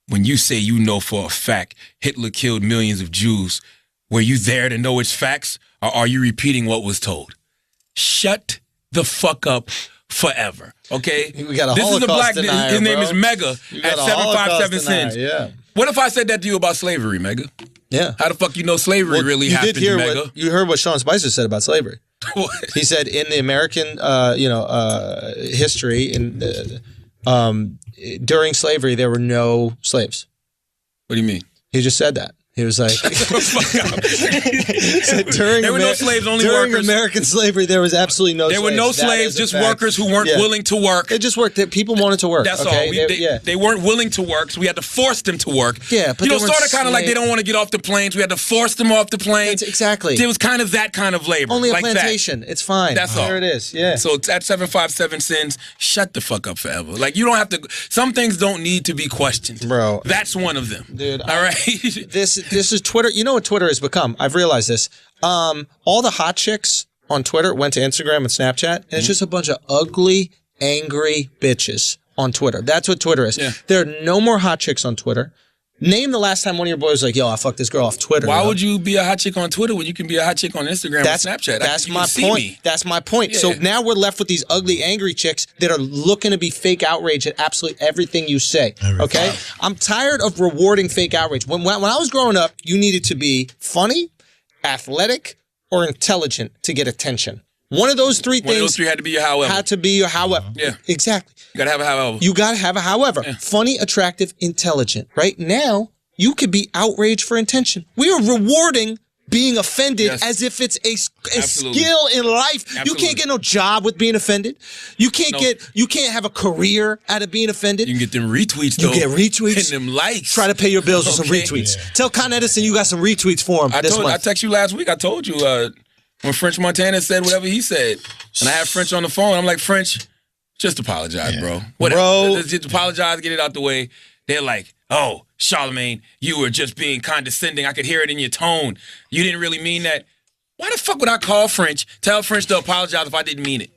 when you say you know for a fact Hitler killed millions of Jews, were you there to know its facts, or are you repeating what was told? Shut the fuck up forever, okay? We got a This is a black, denier, his name bro. is Mega at 757 cents. Yeah. What if I said that to you about slavery, Mega? Yeah. How the fuck you know slavery really you happened, did hear Mega? you heard what Sean Spicer said about slavery. What? He said in the American, history, during slavery, there were no slaves. What do you mean? He just said that. He was like, there were no slaves, only during workers. American slavery, there was absolutely no slaves. There were no slaves, just workers who weren't willing to work. They just worked. People wanted to work. That's okay? all. They weren't willing to work, so we had to force them to work. Yeah, but you know, they weren't sort of kind of like they don't want to get off the planes. We had to force them off the plane. Exactly. It was kind of that kind of labor. Only a like plantation. That. It's fine. That's all. There it is. Yeah. So it's at 757 cents. Shut the fuck up forever. Like you don't have to. Some things don't need to be questioned, bro. That's one of them, dude. All right. This is Twitter. You know what Twitter has become? I've realized this. All the hot chicks on Twitter went to Instagram and Snapchat, and it's just a bunch of ugly, angry bitches on Twitter. That's what Twitter is. Yeah. There are no more hot chicks on Twitter. Name the last time one of your boys was like, yo, I fucked this girl off Twitter. Why would you be a hot chick on Twitter when you can be a hot chick on Instagram and Snapchat? That's my point. That's my point. Yeah. So now we're left with these ugly, angry chicks that are looking to be fake outrage at absolutely everything you say. Okay? I'm tired of rewarding fake outrage. When I was growing up, you needed to be funny, athletic, or intelligent to get attention. One of those three things. One of those three had to be your however. Had to be your however. Yeah. Exactly. You gotta have a however. You gotta have a however. Yeah. Funny, attractive, intelligent. Right now, you could be outraged for intention. We are rewarding being offended as if it's a skill in life. Absolutely. You can't get no job with being offended. You can't have a career out of being offended. You can get them retweets though. You get retweets. And them likes. Try to pay your bills with some retweets. Yeah. Tell Con Edison you got some retweets for him this month. I texted you last week. I told you when French Montana said whatever he said, and I had French on the phone. I'm like, French, just apologize, bro. Whatever. Bro. Just apologize, get it out the way. They're like, oh, Charlamagne, you were just being condescending. I could hear it in your tone. You didn't really mean that. Why the fuck would I call French, tell French to apologize if I didn't mean it?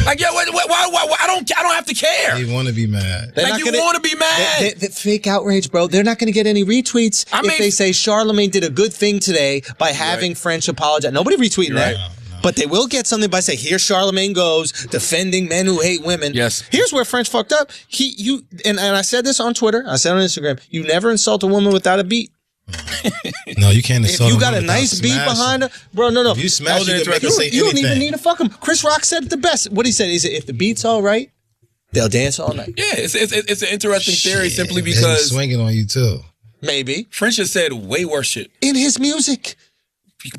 Like, yo, why I don't have to care. They want to be mad. Like, you want to be mad. The fake outrage, bro. They're not going to get any retweets if they say Charlamagne did a good thing today by having French apologize. Nobody retweeting that. No. But they will get something by saying, here Charlamagne goes, defending men who hate women. Yes. Here's where French fucked up. And I said this on Twitter, I said on Instagram, you never insult a woman without a beat. No, you can't insult if you got a nice beat behind her, bro, no. If you smash, you can make her say anything. You don't even need to fuck him. Chris Rock said it the best. What he said, he said, if the beat's all right, they'll dance all night. Yeah, it's an interesting theory simply because swinging on you too. Maybe. French has said way worse shit. In his music.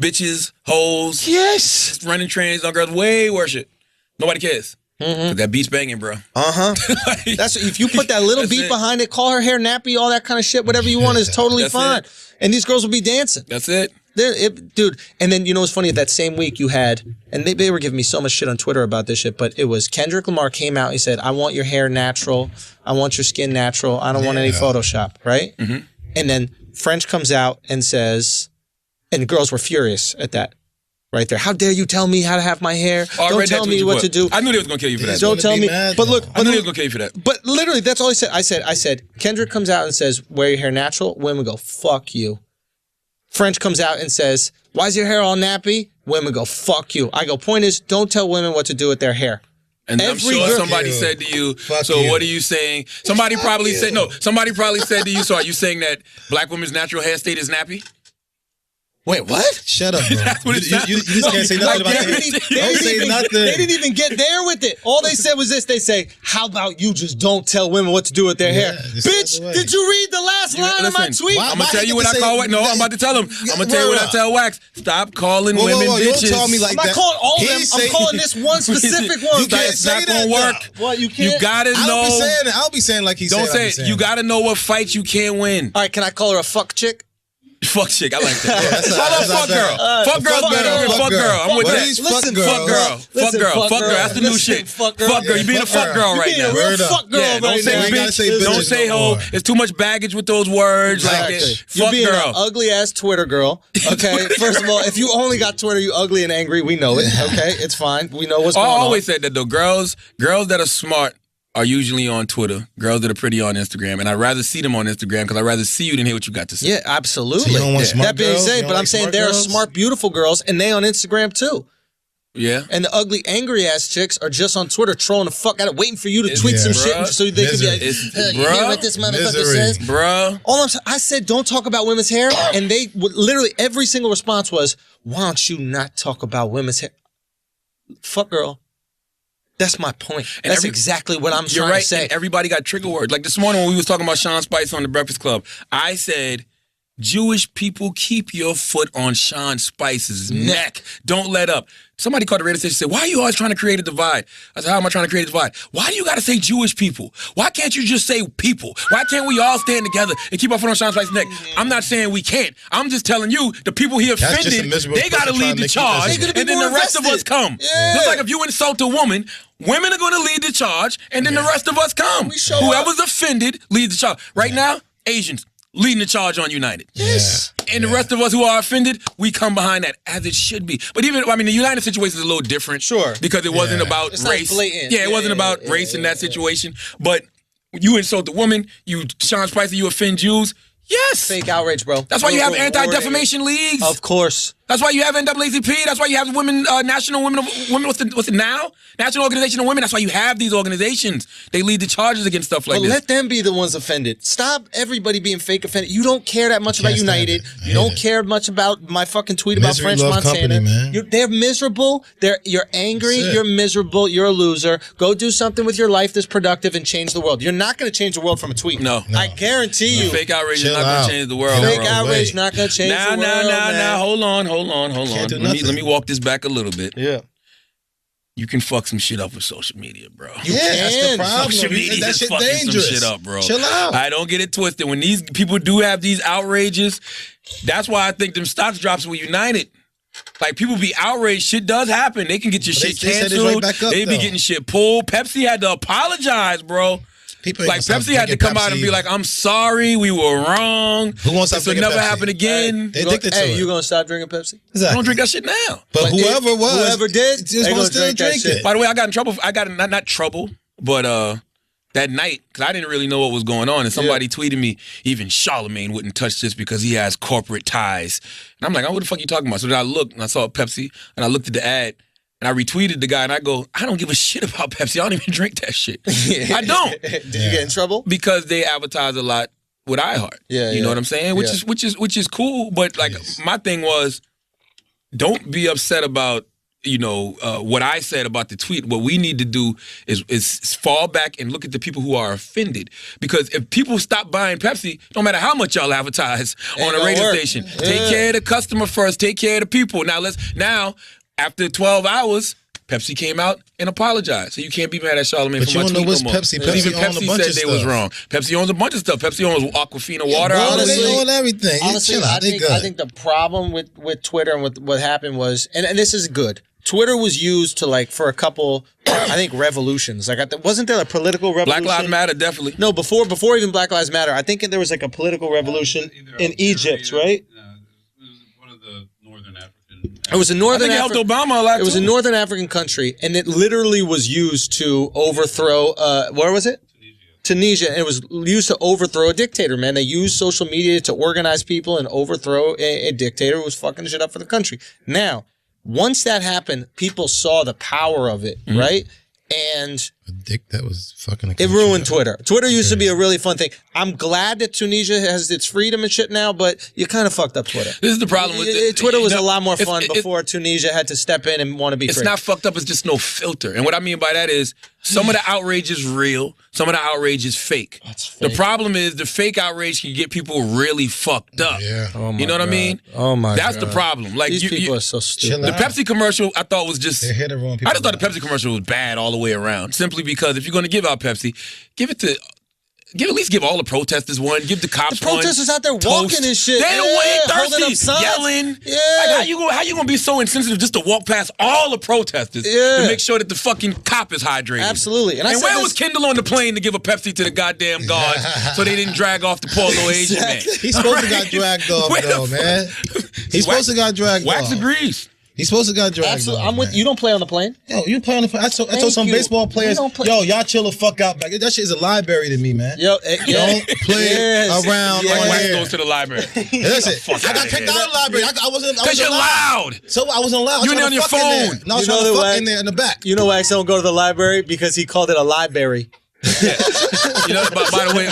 Bitches, hoes, yes, running trains on girls, way worse shit. Nobody cares. Mm-hmm. That beat's banging, bro. That's if you put that little beat behind it, call her hair nappy, all that kind of shit, whatever you want is totally fine. And these girls will be dancing. That's it. Dude. And then you know what's funny? That same week you had, and they were giving me so much shit on Twitter about this shit, but it was Kendrick Lamar came out. He said, "I want your hair natural. I want your skin natural. I don't want any Photoshop." Right? Mm-hmm. And then French comes out and says. And the girls were furious at that. Right there. How dare you tell me how to have my hair? Don't tell me what to do. I knew they was going to kill you for that. Don't tell me. But look. I knew they was going to kill you for that. But literally, that's all he said. I said, Kendrick comes out and says, wear your hair natural. Women go, fuck you. French comes out and says, why is your hair all nappy? Women go, fuck you. I go, point is, don't tell women what to do with their hair. And I'm sure somebody said to you, what are you saying? Somebody probably said to you, so are you saying that black women's natural hair state is nappy? Wait, what? Shut up, bro. That's what it you just can't say nothing about that. Don't say nothing. They didn't even get there with it. All they said was this. They say, how about you just don't tell women what to do with their hair? Bitch, did you read the last line of my tweet? I'm going to tell you what I call Wax. No, I'm about to tell him. I'm going to tell you what I tell Wax. Stop calling women bitches. You don't call me like that. I'm not calling all of them. I'm calling this one specific one. You can't say that. It's not going to work. What, you can't? You got to know. I'll be saying like he said. Don't say it. You got to know what fights you can't win. All right, can I call her a fuck chick? Fuck chick, I like that. I love fuck girl. Fuck girl's better than fuck girl. I'm with that. Listen, fuck girl. Fuck girl. That's the new shit. Fuck girl. You're being a fuck girl right now. Fuck girl right now. Don't say bitch. Don't say hoe. It's too much baggage with those words. Like you're being an ugly ass Twitter girl. Okay. First of all, if you only got Twitter, you ugly and angry. We know it. Okay, it's fine. We know what's going on. I always said that though. Girls that are smart are usually on Twitter. Girls that are pretty on Instagram, and I'd rather see them on Instagram because I'd rather see you than hear what you got to say. Yeah, absolutely. So you don't want smart that being girls? said, You don't but I'm like saying smart there are girls? smart, beautiful girls, and they on Instagram too. Yeah. And the ugly, angry ass chicks are just on Twitter trolling the fuck out of, waiting for you to tweet some bruh. shit so they can be like, It's- you hear bruh. what this motherfucker Misery. says? Bruh. All I'm saying, I said, don't talk about women's hair, and they would literally every single response was, "Why don't you not talk about women's hair?" Fuck girl. That's my point. And That's exactly what I'm You're trying right. to say. And everybody got trigger words. Like this morning when we was talking about Sean Spicer on the Breakfast Club, I said, Jewish people, keep your foot on Sean Spicer's neck. Don't let up. Somebody called the radio station and said, why are you always trying to create a divide? I said, how am I trying to create a divide? Why do you got to say Jewish people? Why can't you just say people? Why can't we all stand together and keep our foot on Sean Spicer's neck? I'm not saying we can't. I'm just telling you, the people he just a offended, miserable they got to person trying lead to the make you charge, miserable. and then the rest of us come. Yeah. Just like if you insult a woman, women are going to lead the charge, and then the rest of us come. show Whoever's offended leads the charge. Right now, Asians leading the charge on United. Yes. And the rest of us who are offended, we come behind that, as it should be. But even, I mean, the United situation is a little different. Sure. Because it wasn't Yeah. about It's not race. blatant. Yeah, it wasn't about race in that situation. But you insult the woman, you, Sean Spicer, you offend Jews. Yes. Fake outrage, bro. That's why you have We're anti-defamation leagues. Of course. That's why you have NAACP. That's why you have women, National Women, what's it now? National Organization of Women. That's why you have these organizations. They lead the charges against stuff like But this. let them be the ones offended. Stop everybody being fake offended. You don't care that much about Can't stand United. it. I You hate don't it. care much about my fucking tweet about Misery French love Montana. company, man. They're miserable. You're angry. That's it. You're miserable. You're a loser. Go do something with your life that's productive and change the world. You're not going to change the world from a tweet. No. I guarantee you. Fake outrage is Chill not going out. to change the world. Fake bro. outrage Wait. not going to change Now, the world. man. hold on. Can't do Let me nothing. walk this back a little bit. Yeah. You can fuck some shit up with social media, bro. Yeah, that's the can. problem. Social media That is shit fucking dangerous. some shit up, bro. Chill out. I don't get it twisted. When these people do have these outrages, that's why I think them stocks drops with United. Like, people be outraged. Shit does happen. They can get your But they shit said it's canceled. right back up, They be though. getting shit pulled. Pepsi had to apologize, bro. People ain't Like, gonna Pepsi stop had to drinking come out and be Pepsi. like, I'm sorry, we were wrong. Who wants to This stop will drinking never Pepsi? happen again. They addicted to Hey, it. you going to stop drinking Pepsi? I Exactly. don't drink that shit now. But whoever whoever did, just they gonna gonna still drink that drink shit. it. By the way, I got in trouble. I got in, not trouble, but that night, because I didn't really know what was going on, and somebody tweeted me, even Charlemagne wouldn't touch this because he has corporate ties. And I'm like, oh, what the fuck you talking about? So then I looked, and I saw Pepsi, and I looked at the ad, and I retweeted the guy, and I go, I don't give a shit about Pepsi. I don't even drink that shit. I don't. Did you get in trouble? Because they advertise a lot with iHeart. Yeah, You know what I'm saying? Which Yeah. is cool, but like my thing was, don't be upset about what I said about the tweet. What we need to do is fall back and look at the people who are offended. Because if people stop buying Pepsi, no matter how much y'all advertise on a gonna radio work. station, Yeah. take care of the customer first. Take care of the people. Now after 12 hours. Pepsi came out and apologized. So you can't be mad at Charlemagne But for you my don't know tweet what's no more. Pepsi. Because even Pepsi own a Pepsi bunch said of they was stuff. wrong. Pepsi owns a bunch of stuff. Pepsi owns Aquafina water. Bro, Honestly, they own everything. Honestly, Chill out. They good. I think the problem with Twitter and what happened was, and this is good. Twitter was used to for a couple, I think, revolutions. Wasn't there a political revolution? Black Lives Matter, definitely. No, before even Black Lives Matter, I think there was a political revolution in Egypt, right? No, it was one of the northern African. It was a I northern think it helped African. Obama a lot, It was a too. northern African country, and it literally was used to overthrow. Where was it? Tunisia. And it was used to overthrow a dictator. Man, they used social media to organize people and overthrow a dictator who was fucking shit up for the country. Now, once that happened, people saw the power of it, right? And That was fucking. it ruined Twitter. Twitter used to be a really fun thing. I'm glad that Tunisia has its freedom and shit now, but you kind of fucked up Twitter. This is the problem with it. Twitter was a lot more It's- fun it- before Tunisia had to step in and want to be It's free. not fucked up. It's just no filter. And what I mean by that is some of the outrage is real. Some of the outrage is fake. The problem is the fake outrage can get people really fucked up. Yeah. Oh my You know what I God. mean? Oh my That's God. the problem. Like These people are so stupid. The Pepsi commercial, I thought was just. They're here to ruin I people's just thought the lives. Pepsi commercial was bad all the way around. Simply because if you're going to give out Pepsi, at least give all the protesters one. Give the cops The protesters one. out there walking and shit. They don't Yeah, wait holding thirsty, up signs. yelling. Yeah. Like how you gonna be so insensitive just to walk past all the protesters Yeah. to make sure that the fucking cop is hydrated? Absolutely. And I said where this- was Kendall on the plane to give a Pepsi to the goddamn guards so they didn't drag off the poor little Asian man? He's supposed to got dragged off, Where the though, fuck- man. He's supposed to got dragged Wax off. agrees. He's supposed to got dragged. Absolutely. off, I'm with man. you. Don't play on the plane. Yo, you play on the. I told some you. baseball players, You don't play- yo, y'all chill the fuck out back. That shit is a library to me, man. Yo, Don't play around yes. right Wax here. goes to the library. Listen, I got kicked out of the library. I wasn't. Because you're loud. So I wasn't allowed. You in there on your phone. No, I was You know trying to the fuck way- in there in the back. You know why I don't go to the library? Because he called it a library. You know, by the way,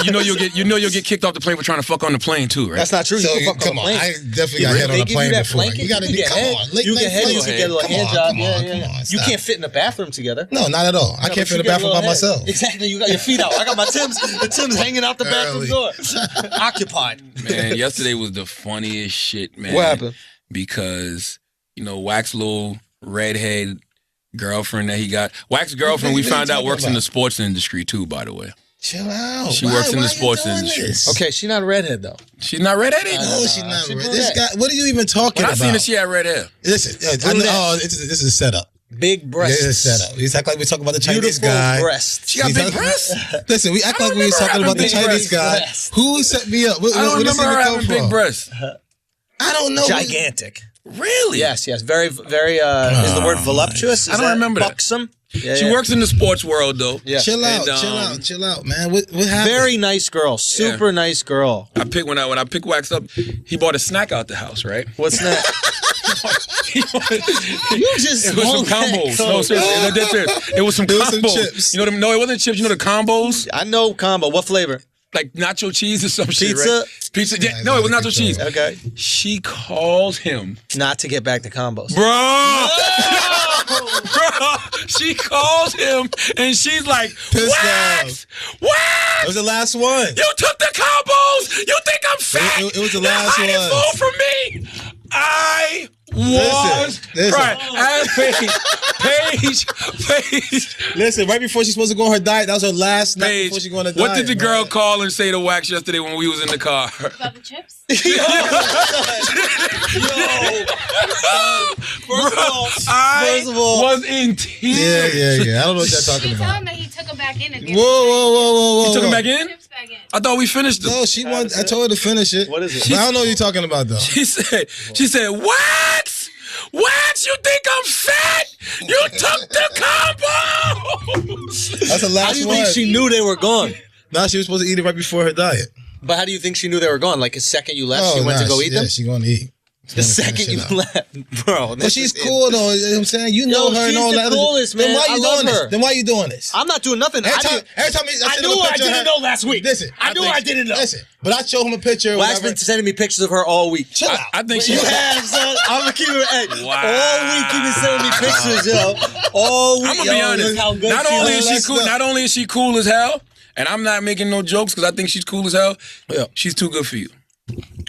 you'll get kicked off the plane for trying to fuck on the plane too, right? That's not true. So You can fuck come on on, the plane. I definitely got hit on They a give you plane that before. blanket, You got to you be. get Come head. on, You get head. You can get a little Come hand on, job. come on, Yeah. come on, You stop. can't fit in the bathroom together. No, not at all. I can't fit in the bathroom by myself. Exactly. You got your feet out. I got my Timbs. The Timbs hanging out the bathroom Early. door. Occupied. Man, yesterday was the funniest shit, man. What happened? Because, Wax little redhead girlfriend that he got. Wax girlfriend, we What are you found out, talking works in the about? sports industry too, by the way. Chill out. She works in the Why sports you doing industry. this? Okay, she's not a redhead though. She's not redheaded? No, she's not. she This brunette. guy. What are you even talking When I about? seen that she had red hair. Listen, I know, Brunette. this is a setup. Big breasts. This is a setup. He's act like we're talking about the Chinese Beautiful guy. breasts. She got big breasts? Listen, we act I like we was remember talking her about the having Chinese big guy. breasts. Who set me up? I don't remember her having big breasts. I don't know. Gigantic. Really? Yes. Very, very. Is the word voluptuous? Is I don't that remember that. buxom? Yeah, She works in the sports world, though. Yeah. Chill out, And, chill out, man. What happened? Very nice girl. Super nice girl. I picked when I picked Wax up, he bought a snack out the house, right? What's that? You just It was some won't let combos. go. No, seriously, no, dead serious. It was some It was some combos. chips. You know them? No, it wasn't chips. You know the combos, I know combo. What flavor? like nacho cheese or some shit, Pizza? right? Pizza. Yeah, no, it was nacho cheese. Okay. She called him, Not to get back to combos. bro. Bro, she calls him and she's like, Pissed Wax, That Wax, was the last one. you took the combos. You think I'm fat? It was the You're last hiding one. food from me. I was Listen. right. Paige. Listen, right before she's supposed to go on her diet, that was her last night Paige, before she go on her diet. what did the girl man. call and say to Wax yesterday when we was in the car? About the chips? I First of all- was in tears. Yeah. I don't know what you're talking She told about. him that he took him back in again. Whoa. You took him back in? Chips back in. I thought we finished them. No, she wanted. I told her to finish it. What is it? But I don't know what you're talking about though. She said, Wax, you think I'm fat? You took the combo. That's the How last do you one. think she knew they were gone? Nah, she was supposed to eat it right before her diet. But how do you think she knew they were gone? Like, the second you left, she went to go eat them? Yeah, she gonna eat. The second you left, bro. But she's cool though. You know what I'm saying? You know her and she's all the that. coolest, Then man. why you I love doing her. this? Then why you doing this? I'm not doing nothing. Every time I send knew him a I picture of didn't her- know last week. Listen, I knew I didn't know. Listen, but I showed him a picture. Wax whatever. been sending me pictures of her all week. Chill out. I think You she. have, son. I'm gonna keep it. Hey, Wow. all week you been sending me pictures, yo. All week. I'm gonna be yo, honest. look how good Not she only is. is she Let's cool, go. not only is she cool as hell, and I'm not making no jokes because I think she's cool as hell. Yeah. She's too good for you.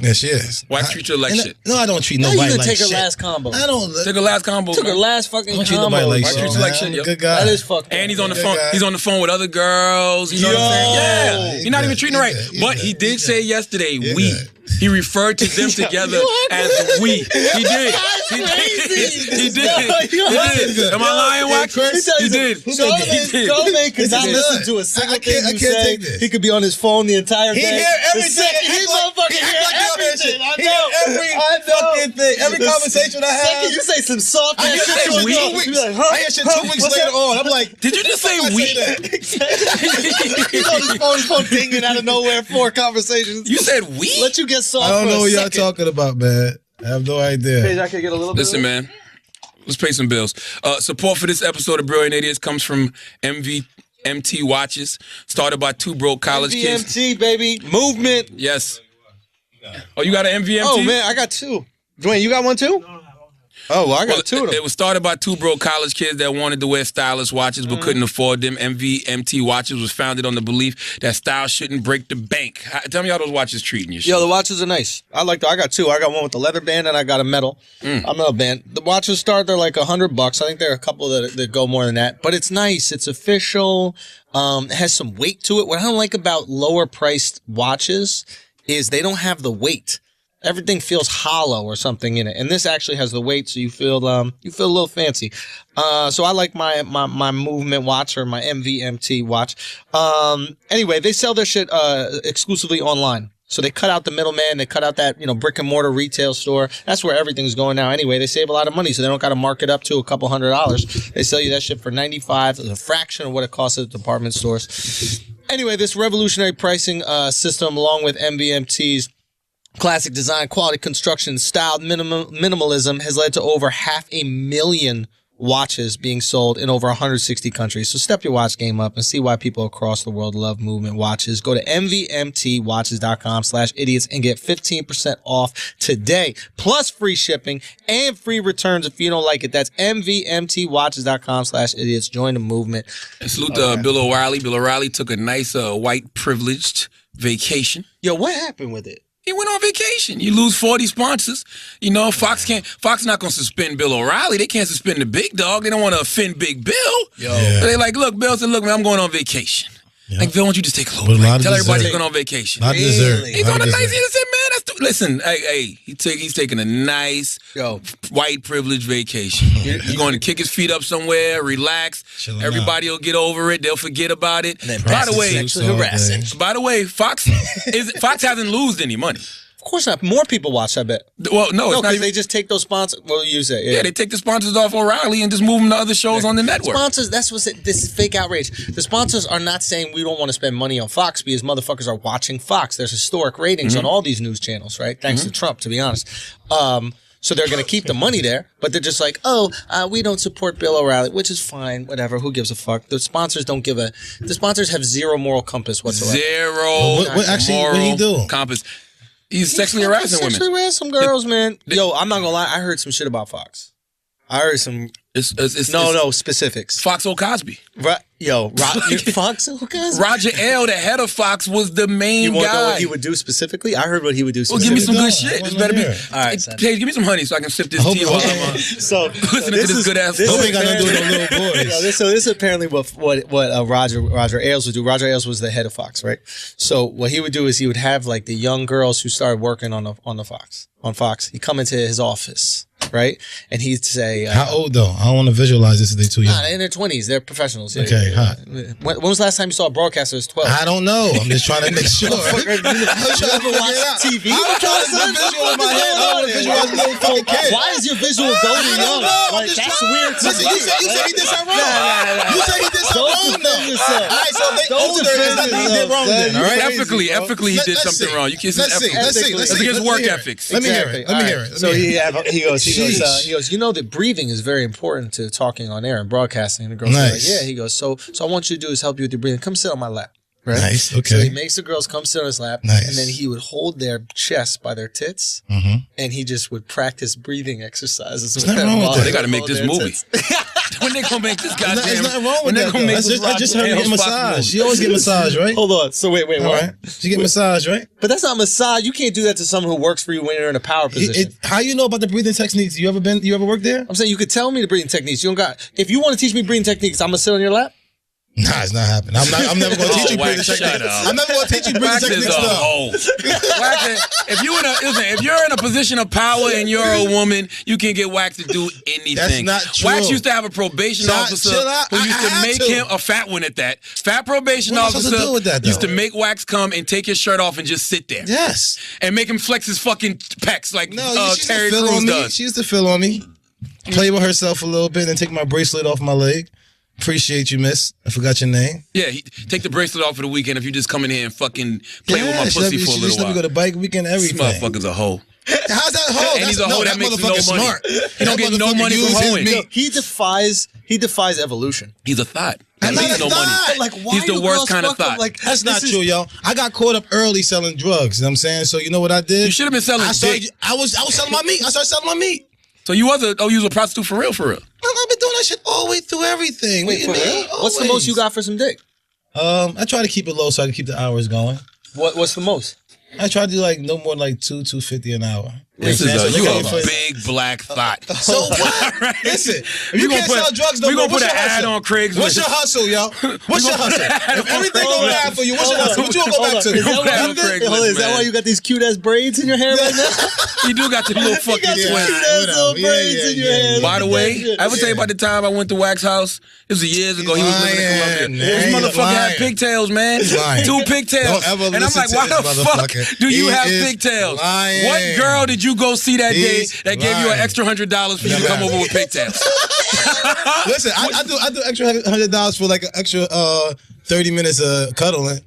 Yeah, she is. Wax treat her like And shit. No, I don't treat How nobody you gonna like take her shit. last combo? I don't. Took her last combo. Took her man. last fucking I don't treat combo. nobody like Wax shit. treats her like man. shit, I'm a yo. good guy. That is fucked up. And he's on the Good phone. guy. He's on the phone with other girls. You know what I'm saying? Yeah. Yo. You're not even He treating her right. good. He But good. he did He say good. yesterday, He we. good. He referred to them together as we. He did. He did. Yo, He did. Am I lying, Wax? He did. Charlamagne could not He listen did. to a single I can't- thing I you can't say. take this. He could be on his phone the entire day. He hear The everything. second- He motherfucking hear everything. I He know. hear every I know. fucking thing. Every The conversation I have. Second you say some soft I ass hear shit shit to a 2 girl, weeks. you be like, huh? I hear shit Huh? 2 weeks What's later that? on. I'm like, Did you just say I we? say that. He's on his phone dinging out of nowhere. 4 conversations. You said we? Let you get soft. I don't for know a what y'all second. talking about, man. I have no idea. I could get a little Listen, man. Let's pay some bills. Support for this episode of Brilliant Idiots comes from MT Watches, started by 2 broke college kids. VMT, baby. Movement. Yes. Oh, you got an MVMT? Oh, man, I got 2. Dwayne, you got one too? Oh, well, I got Well, 2 of them. it was started by 2 broke college kids that wanted to wear stylish watches but couldn't afford them. MVMT Watches was founded on the belief that style shouldn't break the bank. Tell me how those watches treating you. Yo, the watches are nice. I got 2. I got one with the leather band and I got a metal band. The watches they're like $100. I think there are a couple that go more than that, but it's nice. It's official. It has some weight to it. What I don't like about lower priced watches is they don't have the weight. Everything feels hollow or something in it, and this actually has the weight, so you feel a little fancy. So I like my movement watch or my MVMT watch. Anyway, they sell their shit exclusively online. So they cut out the middleman. They cut out that, brick and mortar retail store. That's where everything's going now anyway. They save a lot of money, so they don't got to mark it up to a couple $100s. They sell you that shit for $95. It's a fraction of what it costs at the department stores. Anyway, this revolutionary pricing system, along with MVMT's classic design, quality construction, style, minimalism, has led to over 500,000 watches being sold in over 160 countries. So step your watch game up and see why people across the world love movement watches. Go to mvmtwatches.com/idiots and get 15% off today, plus free shipping and free returns if you don't like it. That's mvmtwatches.com/idiots. Join the movement. And salute to Bill O'Reilly. Bill O'Reilly took a nice white privileged vacation. Yo, what happened with it? He went on vacation. You lose 40 sponsors. Fox not going to suspend Bill O'Reilly. They can't suspend the big dog. They don't want to offend Big Bill. Yeah. They like, look, Bill said, look, man, I'm going on vacation. Yeah. Like, Bill, why don't you just take a little But a break? lot of Tell everybody dessert. you're going on vacation. Not dessert. Really? He's on a Not nice, dessert. he said, man, listen, hey, he's taking a nice Yo. white privileged vacation. He's going to kick his feet up somewhere, relax. Chilling Everybody will get over it. They'll forget about it. And then By the way, sexually harassing. Fox hasn't lost any money. Of course not. More people watch, I bet. Well, no, No, it's not. because they just take those sponsors. Well, you say, Yeah, they take the sponsors off O'Reilly and just move them to other shows on the network. Sponsors, that's what's it. This is fake outrage. The sponsors are not saying we don't want to spend money on Fox because motherfuckers are watching Fox. There's historic ratings on all these news channels, right? Thanks to Trump, to be honest. So they're going to keep the money there, but they're just like, we don't support Bill O'Reilly, which is fine, whatever. Who gives a fuck? The sponsors the sponsors have zero moral compass whatsoever. Zero What actually moral what he do? compass. He's sexually harassing women. Sexually harassing girls, man. Yo, I'm not going to lie. I heard some shit about Fox. I heard some. It's No, specifics. Fox O'Cosby. Fox. Roger L., the head of Fox, was the main You want to know guy. what he would do specifically? I heard what he would do Well, give me specifically. some good shit. I This wanna better be. hear. All right, son. Paige, give me some honey so I can sip this hope- tea while hope- I'm So listening to this good ass. Hope ain't got nothing to do with no little boys. So this is apparently what Roger Ailes would do. Roger Ailes was the head of Fox, right? So what he would do is he would have like the young girls who started working on Fox. He'd come into his office, right? And he'd say, How old though? I don't want to visualize this if they too young. in their 20s. They're professionals. Yeah, Okay, yeah. hot. When was the last time you saw a broadcaster who's 12? I don't know. I'm just trying to make sure. I'm trying to figure it out. TV? I'm trying to get visual in my head. I don't want to visualize a little fucking kid. Why is your visual go to I don't young? know. I'm Like, just that's trying- weird to Listen, me. you said he did something wrong. Nah. You said he did something Don't wrong though. defend yourself. All right, so if they Don't older, it's not that he did wrong then, all right? Ethically, he did Let's something see. wrong. You can't say Let's see. ethically. Let's That's see. against Let me work hear it. ethics. Let me hear it. Let me hear it. So he goes, Sheesh. that breathing is very important to talking on air and broadcasting. And the girl's Nice. like, yeah. He goes, so I want you to do is help you with your breathing. Come sit on my lap. Right? Nice. So he Okay. makes the girls come sit on his lap, Nice. and then he would hold their chests by their tits, and he just would practice breathing exercises. With nothing them wrong with while that. They got to make hold this their movie. tits. When they gonna make this goddamn? There's nothing wrong when with they that. gonna Though. make this I just heard her get Roger Ailes Fox massage. movie? She always get massage, right? Hold on. So wait. All What? right. She get massage, right? But that's not massage. You can't do that to someone who works for you when you're in a power position. How you know about the breathing techniques? You ever worked there? I'm saying you could tell me the breathing techniques. You don't got. If you want to teach me breathing techniques, I'm gonna sit on your lap. Nah, it's not happening. I'm never going to teach you breathing Wax, techniques. shut up. I'm never going to teach you breathing Wax is techniques a though. hoe. Wax, if you're in a position of power and you're a woman, you can get Wax to do anything. That's not true. Wax used to have a probation officer chill out. who I used to have make to. him a fat one at that. Fat probation What am I supposed officer to do with that, though? used to make Wax come and take his shirt off and just sit there Yes. and make him flex his fucking pecs like No, she used Terry to fill Crews on me. does. She used to fill on me, play with herself a little bit, and take my bracelet off my leg. Appreciate you, miss. I forgot your name. Yeah, take the bracelet off for the weekend if you just come in here and fucking play with my she let pussy me- for a she little just let me while. go to bike weekend, This everything. motherfucker's a hoe. How's that hoe? And he's a hoe that makes no money. Smart. He don't get no money from hoeing. He defies evolution. He's a thought. I'm He not makes a no money. thought. Like, why He's the do worst girls kind of fuck up thought. like That's not this true, yo. I got caught up early selling drugs. You know what I'm saying? So you know what I did? You should have been selling dick. I was selling my meat. I started selling my meat. So you was a prostitute for real, for real. I've been doing that shit all the way through everything. Wait, for what you real? mean? What's the Always. most you got for some dick? I try to keep it low so I can keep the hours going. What's the most? I try to do like no more than like $250 an hour. This is So you look a at it. big black thought. So what? Right. Listen, if We you gonna can't sell drugs, no we more, gonna put what's an your ad hustle? on Craigslist. What's your hustle, yo? What's your hustle? If everything go bad for you, what's your hustle? What you gonna go back to? Is that why- Hold on, is that why you got these cute ass braids in your hair right now? You do got the little fucking got twist. cute ass little braids in your hair. By the way, I ever tell you about the time I went to Wax House? This was years ago. He was living in lying, Colombia. man. This He's motherfucker had lying. pigtails, man. He's lying. 2 pigtails. Don't ever And I'm listen like, to why this the fuck motherfucker. do you He have is pigtails? lying. What girl did you go see that day He's that gave you an lying. extra $100 for you to come over with pigtails? Listen, I do extra $100 for like an extra 30 minutes of cuddling.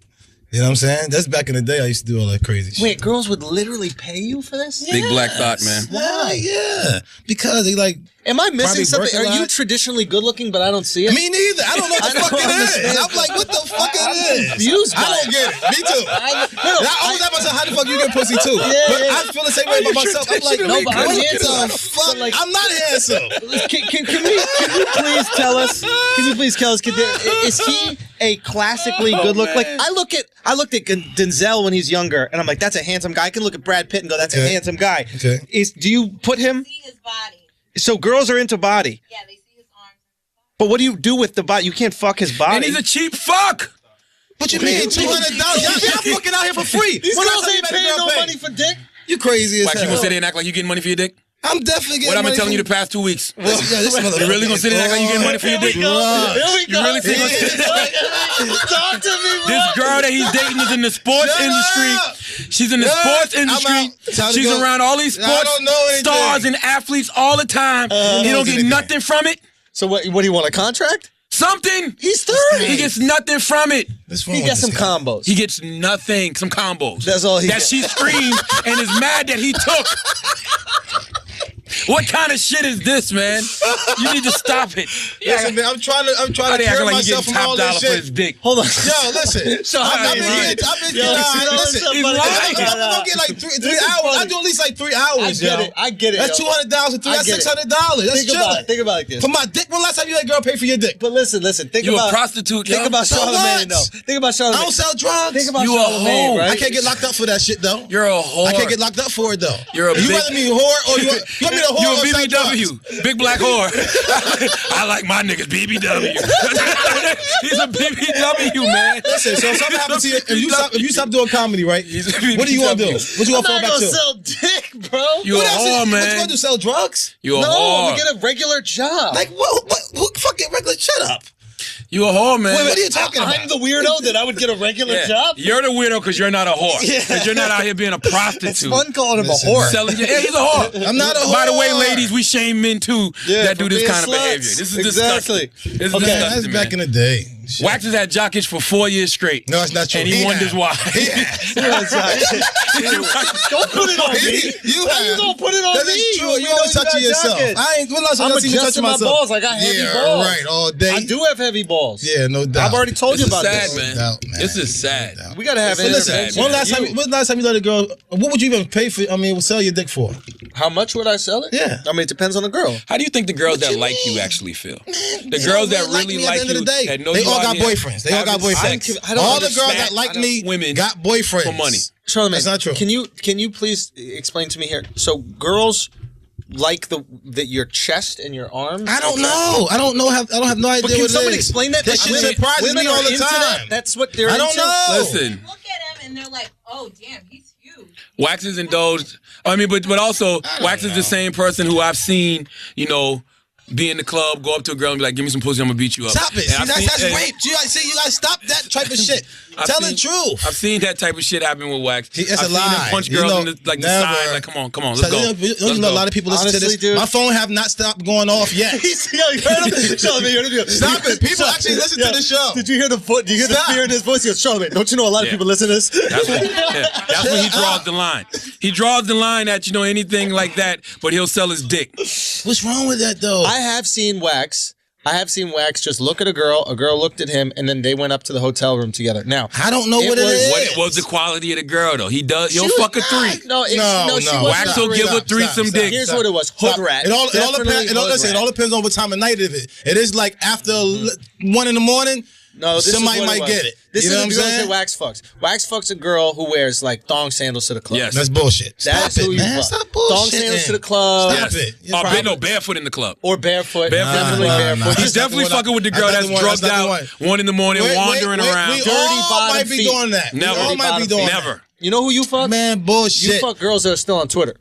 You know what I'm saying? That's back in the day. I used to do all that crazy shit. Wait, girls would literally pay you for this? Big black thought, man. Why? Yeah, because they like. Am I missing Probably something? work a Are you lot. traditionally good looking, but I don't see it? Me neither. I don't know what the I fuck don't it is. understand. I'm like, what the fuck it is? confused by I don't it. get it. Me too. I always ask myself, how the fuck you get pussy too? But yeah. I feel the same way about myself. I'm like, No, but I'm what handsome. the fuck? But like- I'm not handsome. Can you please tell us? Can you please tell us? Is he a classically good look? Like I looked at Denzel when he's younger, and I'm like, that's a handsome guy. I can look at Brad Pitt and go, that's a Okay. handsome guy. Okay. Do you put him? See his body. So girls are into body, Yeah, they see his arms. but what do you do with the body? You can't fuck his body. And he's a cheap fuck. What you mean? $200? Y'all fucking out here for free. These When girls last time ain't you made a paying girl no pay? money for dick. You crazy as Wax, you hell. gonna sit there and act like you getting money for your dick? I'm definitely getting What I've been money telling you from- the past 2 weeks. Yeah, this motherfucker. You really gonna sit there and act like you getting money for your dick? Here we go. You really think Talk to me, bro. this girl that he's dating is in the sports Shut industry? up. She's in the Shut sports up. industry. I'm out. Time to She's go. around all these I sports don't know anything. stars and athletes all the time. He don't get anything. nothing from it. So what do you want, a contract? Something. He's 30. He gets nothing from it. What's wrong He with got some this guy? combos. He gets nothing. Some combos. That's all he That gets. she screamed and is mad that he took. What kind of shit is this, man? You need to stop it. Listen, man, I'm trying Why to they clear acting like he myself getting from all top dollar this for his shit. dick? Hold on. Yo, listen. Shut up, I've been man. getting, Yo, listen. somebody- He's lying. I'm gonna get like three This is hours. I funny. do at least like 3 hours. I get it. That's yo. $200 and I that's get it. $600. That's Think about chilling. it. Think about it like this. For my dick, when last time you let a girl pay for your dick? But listen. Think You a about prostitute, Think yo. about So Charlamagne, what? though. Think about I don't Charlamagne. sell drugs. Think about You a Charlamagne, hoe. right? I can't get locked up for that shit though. You're a whore. I can't get locked up for it though. You're a you big- rather me whore or you want me to whore You or a sell drugs? BBW. Big black whore. I like my niggas BBW. He's a BBW, man. Listen, so if something happens to you, if you stop doing comedy, right? He's a What do you want to do? BBW. What you I'm want to fall not back gonna to? sell dick, bro. You a What else whore, What you man. want to do? Sell drugs? You a No, whore. we get a regular job. Like what? Who fucking regular? Shut up. You a whore, man. Wait, what are you talking about? I'm the weirdo that I would get a regular Yeah. job. You're the weirdo because you're not a whore. Because you're not out here being a prostitute. It's fun calling him a Listen, whore. Selling you. Yeah, he's a whore. I'm not a whore. By the way, ladies, we shame men too that do for this being kind of sluts. behavior. This is Exactly. disgusting. This is Okay, That's disgusting, back man. in the day. Shit. Wax has had jock itch for 4 years straight. No, it's not true. And he wonders why. Don't put it on me. You Why you gonna put it on That me? is true. when You know always got touching yourself. jacket? I ain't. When last time I'm I seen you touch adjusting my myself? balls. I got heavy Yeah, balls. right. All day. I do have heavy balls. Yeah, no doubt. I've already told This you is about sad, this. man. No doubt, man. This is sad. No doubt. We gotta have So an listen, intervention. when last time you let a girl? What would you even pay for? I mean, sell your dick for? How much would I sell it? Yeah. I mean, it depends on the girl. How do you think the girls What that you like you mean? actually feel? The They girls don't that really me like at the end you, of the day. that know They you all out got here boyfriends. They all got having boyfriends. sex I don't All the girls understand. that like me women got boyfriends for money. Charlamagne, That's not true. Can you please explain to me here? So girls like your chest and your arms? I don't know. I don't know. I don't have no idea. But can what it somebody is. explain that? That Like, shit women- surprises women me all are the into time. that? That's what they're I don't into? know. Listen, Look at him and they're like, oh, damn, he's huge. Wax is indulged. I mean, but also Wax is the same person who I've seen, be in the club, go up to a girl and be like, "Give me some pussy, I'm gonna beat you up." Stop it. And See, I've that's seen- rape. You gotta stop that type of shit. I've Tell seen- the truth. I've seen that type of shit happen with Wax. It's I've a seen lie. him punch You girls know, in the never. side. Like, come on, let's So, go. you Let's know, go. a lot of people listen to Honestly, this. dude. My phone have not stopped going off yet. Yo, you heard him? Charlamagne, you heard him? Stop it. People actually listen to the show. Did you hear the foot? Do you hear the Stop. fear in his voice? He goes, Charlamagne, don't you know a lot of Yeah. people listen to this? That's when he draws the line. He draws the line at anything like that, but he'll sell his dick. What's wrong with that though? I have seen Wax just look at a girl looked at him, and then they went up to the hotel room together. Now, I don't know It what it was- is. What was the quality of the girl though? He'll she was fuck a not- three. No, she No, wasn't Wax will three. give a threesome dick. Here's what it was. Hood rat. It all Definitely depends. hood Listen, it rat. all depends on what time of night it is. It is like after 1 in the morning. No, this somebody is what might get it. This You is know the what I'm girls saying? that wax fucks. Wax fucks a girl who wears like thong sandals to the club. Yes. That's bullshit. That's Stop who it, you man. fuck. Stop bullshit. Thong sandals to the club. Stop it. No, barefoot in the club. Or barefoot. Barefoot. Definitely barefoot. He's definitely fucking with the girl that's drugged out 1 in the morning, wandering around. We Dirty all bottom might be feet. doing that. Never. We all might be doing Never. that. You know who you fuck? Man, bullshit. You fuck girls that are still on Twitter.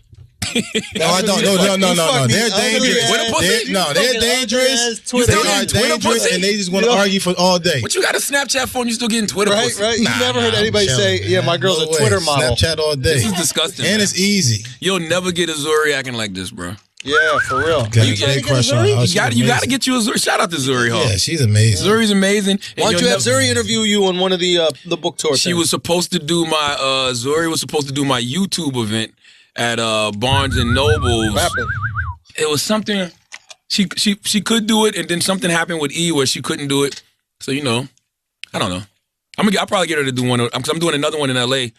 No, I don't. No. They're dangerous. Twitter pussy? They're dangerous. Twitter. They are Twitter dangerous, pussy? and they just want to argue for all day. But you got a Snapchat phone, you still getting Twitter Right, pussy. right. You never heard anybody say, "Yeah, my girl's No a way. Twitter model." Snapchat all day. This is disgusting. And man. it's easy. You'll never get a Zuri acting like this, bro. Yeah, for real. Got a You trying to big get a crush on Zuri? her. You got to get you a Zuri. Shout out to Zuri Hall. Yeah, she's amazing. Zuri's amazing. and Why don't you'll you have never- Zuri interview you on one of the book tour She things? was supposed to do my Zuri was supposed to do my YouTube event at Barnes and Nobles. What happened? It was something she could do it, and then something happened with E where she couldn't do it. So I don't know. I'll probably get her to do one because I'm doing another one in LA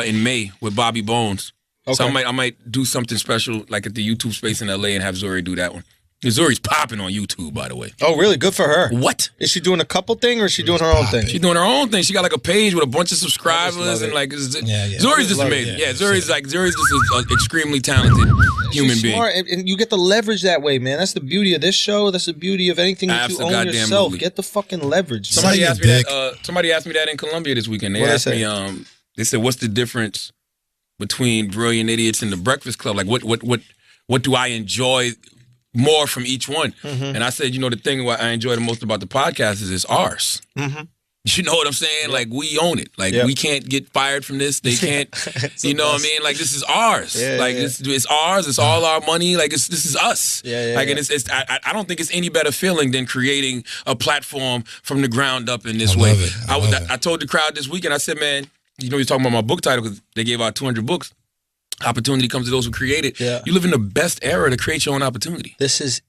in May with Bobby Bones. Okay. So I might do something special like at the YouTube space in LA and have Zuri do that one. Zuri's popping on YouTube, by the way. Oh, really? Good for her. What? Is she doing a couple thing or is she doing her own thing? She's doing her own thing. She got like a page with a bunch of love subscribers and it. like Yeah. Zuri's just love it, amazing. yeah. Yeah, Zuri's just an extremely talented human She's being. smart, and you get the leverage that way, man. That's the beauty of this show. That's the beauty of anything that you own Abso-goddamn yourself. movie. Get the fucking leverage. Somebody Suck asked your me dick. that. Somebody asked me that in Colombia this weekend. They What'd asked they me. They said, "What's the difference between Brilliant Idiots and the Breakfast Club? Like, what do I enjoy more from each one?" And I said, the thing what I enjoy the most about the podcast is it's ours. You know what I'm saying? Like, we own it. Like, Yep. we can't get fired from this. They can't. You know what I mean? Like, this is ours. Yeah, like, yeah. It's ours. It's all our money. Like, this is us. Yeah, like, yeah. and I don't think it's any better feeling than creating a platform from the ground up in this I way. love it. I love it. I told the crowd this weekend, I said, man, you're talking about my book title because they gave out 200 books. Opportunity comes to those who create it. Yeah. You live in the best era to create your own opportunity. This is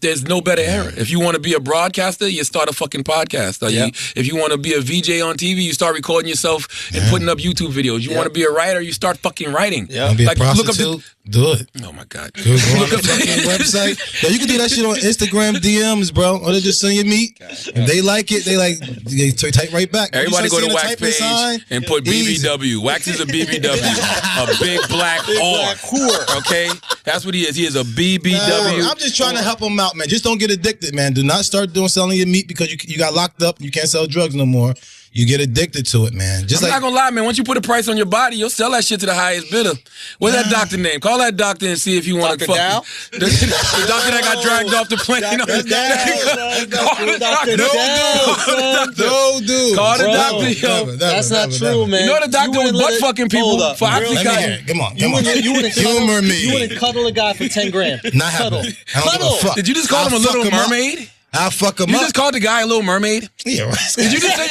There's no better era. If you want to be a broadcaster, you start a fucking podcast. Or Yeah. if you want to be a VJ on TV, you start recording yourself and putting up YouTube videos. You want to be a writer, you start fucking writing. Yeah. Don't be a Like, look up prostitute. Do it. Oh my God. Go on the fucking website. Yo, you can do that shit on Instagram DMs, bro. Or they just send you meat. If they like it, they type right back. Everybody You go start to seeing Wax the typing sign, page and put easy. BBW. Wax is a BBW, a big black whore. Okay, that's what he is. He is a BBW. I'm just trying to help them out, man. Just don't get addicted, man. Do not start selling your meat because you got locked up. You can't sell drugs no more. You get addicted to it, man. Just I'm not gonna lie, man. Once you put a price on your body, you'll sell that shit to the highest bidder. What's that doctor name? Call that doctor and see if you want to Dr. fuck. Dow? The doctor that got dragged off the plane. Dr. Dow. Call the Dr. doctor. Dow, no, dude. Call the Bro, doctor, yo. That's not true, man. You know the doctor was wouldn't butt let it- fucking people Hold up. for Real- Let me hear Oxycontin. it. Come on. You wouldn't Humor me. You wouldn't cuddle a guy for 10 grand. Not Cuddle. happening. I don't give a Cuddle. fuck. Did you just call him a I'll little fuck him up. mermaid? I'll fuck him You up. just called the guy a little mermaid? Yeah, right. Did you just say?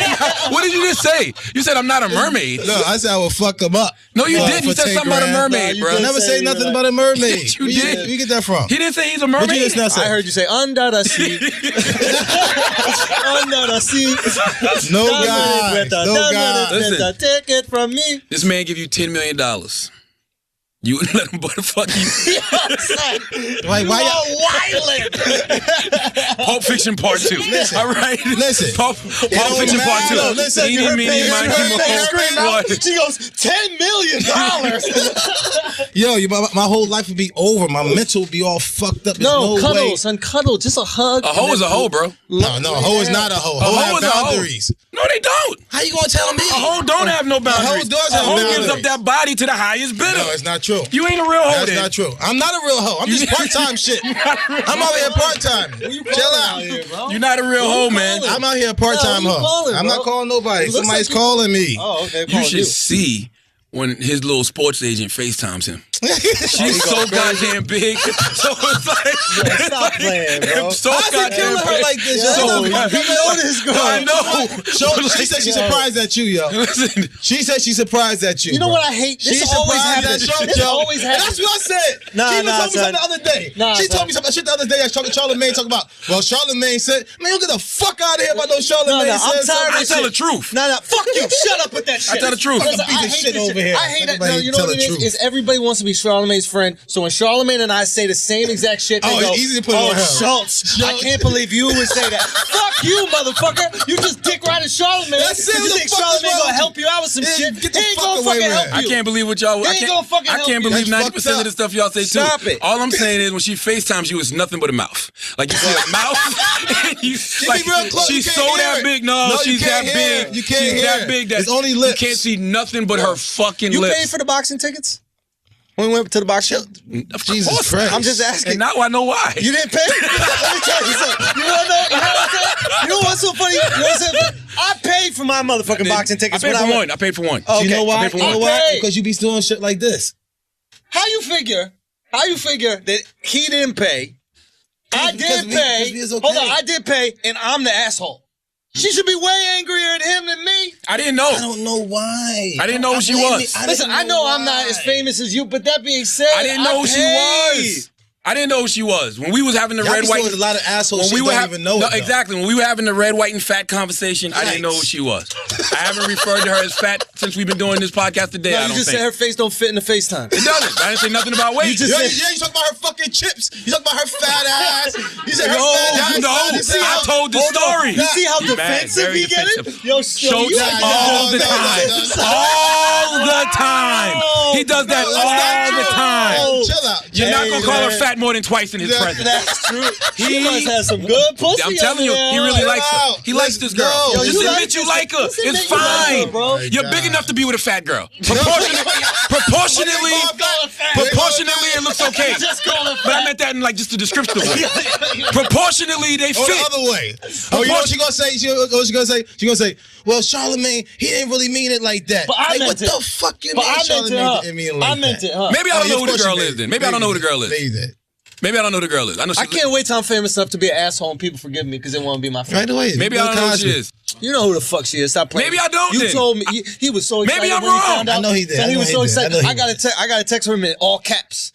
What did you just say? You said I'm not a mermaid. No, I said I will fuck him up. No, you didn't. You for said 10 something about a grand. mermaid, Nah, you bro. I did. never say say you nothing were about a mermaid. You Where did. Where you get that from? He didn't say he's a What mermaid. you just now say? I heard you say under the sea. Under the sea. No guys. No guys. Listen. Listen. Take it from me. This man give you $10 million. You wouldn't let him butterfuck you. Why Pulp Fiction Part 2. All right? Listen. Pulp don't Fiction Part 2. matter. Listen, Eeny, her meeny, face- miny, her moe. face screamed out. What? She goes, $10 million. Yo, my whole life would be over. My mental would be all fucked up. There's No, no cuddle, way. son, cuddle. Just a hug. A hoe is a hoe, bro. No, a hoe is not a hoe. A hoe Hoe is have a hoe. boundaries. No, they don't. How you gonna tell me? A hoe don't have no boundaries. does A have hoe gives boundaries. up that body to the highest bidder. No, it's not true. You ain't a real hoe That's then. not true. I'm not a real hoe. I'm just part-time shit. I'm out here part-time. Chill out. You're not a real hoe, man. calling? I'm out here part-time No, who you hoe. calling, I'm bro? not calling nobody. It looks Somebody's like you- calling me. Oh, okay. You should see when his little sports agent FaceTimes him. She's so goddamn big. So it's like, Stop playing, bro. so How's he goddamn killing her big. like this? So Yo, goddamn- You know this girl. I know. She said she's surprised at you, yo. Listen, She said she's surprised at you. You know bro. what I hate? This She's always surprised happens. at you, This Joe. always happens. That's what I said. Nah, she even nah, told me son. something the other day. Nah, she son. told me something shit the other day that Charlamagne talking about. Well, Charlamagne said, man, you get the fuck out of here about no Charlamagne. No, I'm said tired of I this tell shit. the truth. Fuck you. Shut up with that shit. I tell the truth. Listen, Piece I of hate shit this over here. I hate that. Everybody No, you know tell what the it is? truth. Is everybody wants to be be Charlamagne's friend. So when Charlamagne and I say the same exact shit, they go, it's easy to put it on him. Schultz, I can't believe you would say that. Fuck you, motherfucker. You just dick riding Charlamagne. That's it. You What the think fuck is Charlamagne wrong gonna with help you? you out with some Yeah, shit? get the He ain't fuck gonna away fucking with help it. I you. can't believe what y'all. They ain't gonna fucking I help can't you. believe That's 90% fucked of the stuff y'all say too. Stop it. All I'm saying is when she FaceTimes you, it's nothing but a mouth. Like you see a mouth. And you, like, be real close, you she's can't so hear that it. big. No, No, you she's can't that hear big. it. You can't She's hear that it. big that It's only you lips. can't see nothing but her fucking You lips. paid for the boxing tickets? When we went to the boxing show? Of Jesus course. Christ. I'm just asking. And now I know why. You didn't pay? Let me tell you something. You wanna know? You know what I'm saying? You know what's so funny? You know what I'm saying? I paid for my motherfucking boxing tickets. I paid when for went. one. I paid for one. Oh, You know why? I paid for You know one. why? Okay. Because you be doing shit like this. How you figure that he didn't pay? I Because did we- pay. because we is okay. Hold on, I did pay, and I'm the asshole. She should be way angrier at him than me. I didn't know. I don't know why. I didn't know who she believe was. me, Listen, I know I'm not as famous as you, but that being said, I didn't know who she paid. was. I didn't know who she was. When we was having the Y'all red, be white, doing a lot of asshole shit. we Don't were even know it. though. exactly. When we were having the red, white, and fat conversation, I didn't know who she was. I haven't referred to her as fat since we've been doing this podcast today. No, I you don't just think said her face don't fit in the FaceTime. it doesn't. I didn't say nothing about weight. You just Yeah, you talk about her fucking chips. You talk about her fat ass. You said her No, fat ass. no, You see I how- told the Hold on. story. You see how You mad, defensive very he getting? defensive. Yo, Schultz you all the time. All the time. He does that all the time. Chill out. You're not gonna call her man. fat more than twice in his presence. That's true. He- She must have some good pussy. I'm telling you, over there. he really likes her. out. He likes this girl. Let's go. Yo, Just you like admit you this- like her. just admit It's you like her, fine. bro. You're big enough to be with a fat girl. Proportionately, it looks okay. Just call her But I meant that in like just a descriptive way. Proportionally, they Or the fit. other way. Oh, you know what she gonna say? She gonna say, well, Charlamagne, he didn't really mean it like that. But I like, meant what it. the fuck you But mean I meant it, Charlamagne huh? didn't mean it like I meant that? it, huh? Maybe I don't know who the of course girl you is did. then. Maybe I don't know who the girl Maybe is. you did. Maybe I don't know who the girl is. I know I she. can't wait till I'm famous enough to be an asshole and people forgive me because they want to be my friend. Right away. Maybe I don't know who she is. You know who the fuck she is. Stop playing. Maybe I don't You then. told me he was so excited. Maybe I'm when he wrong. found out. I know he did. So I he know was he so did. I excited. know he I gotta text her in all caps.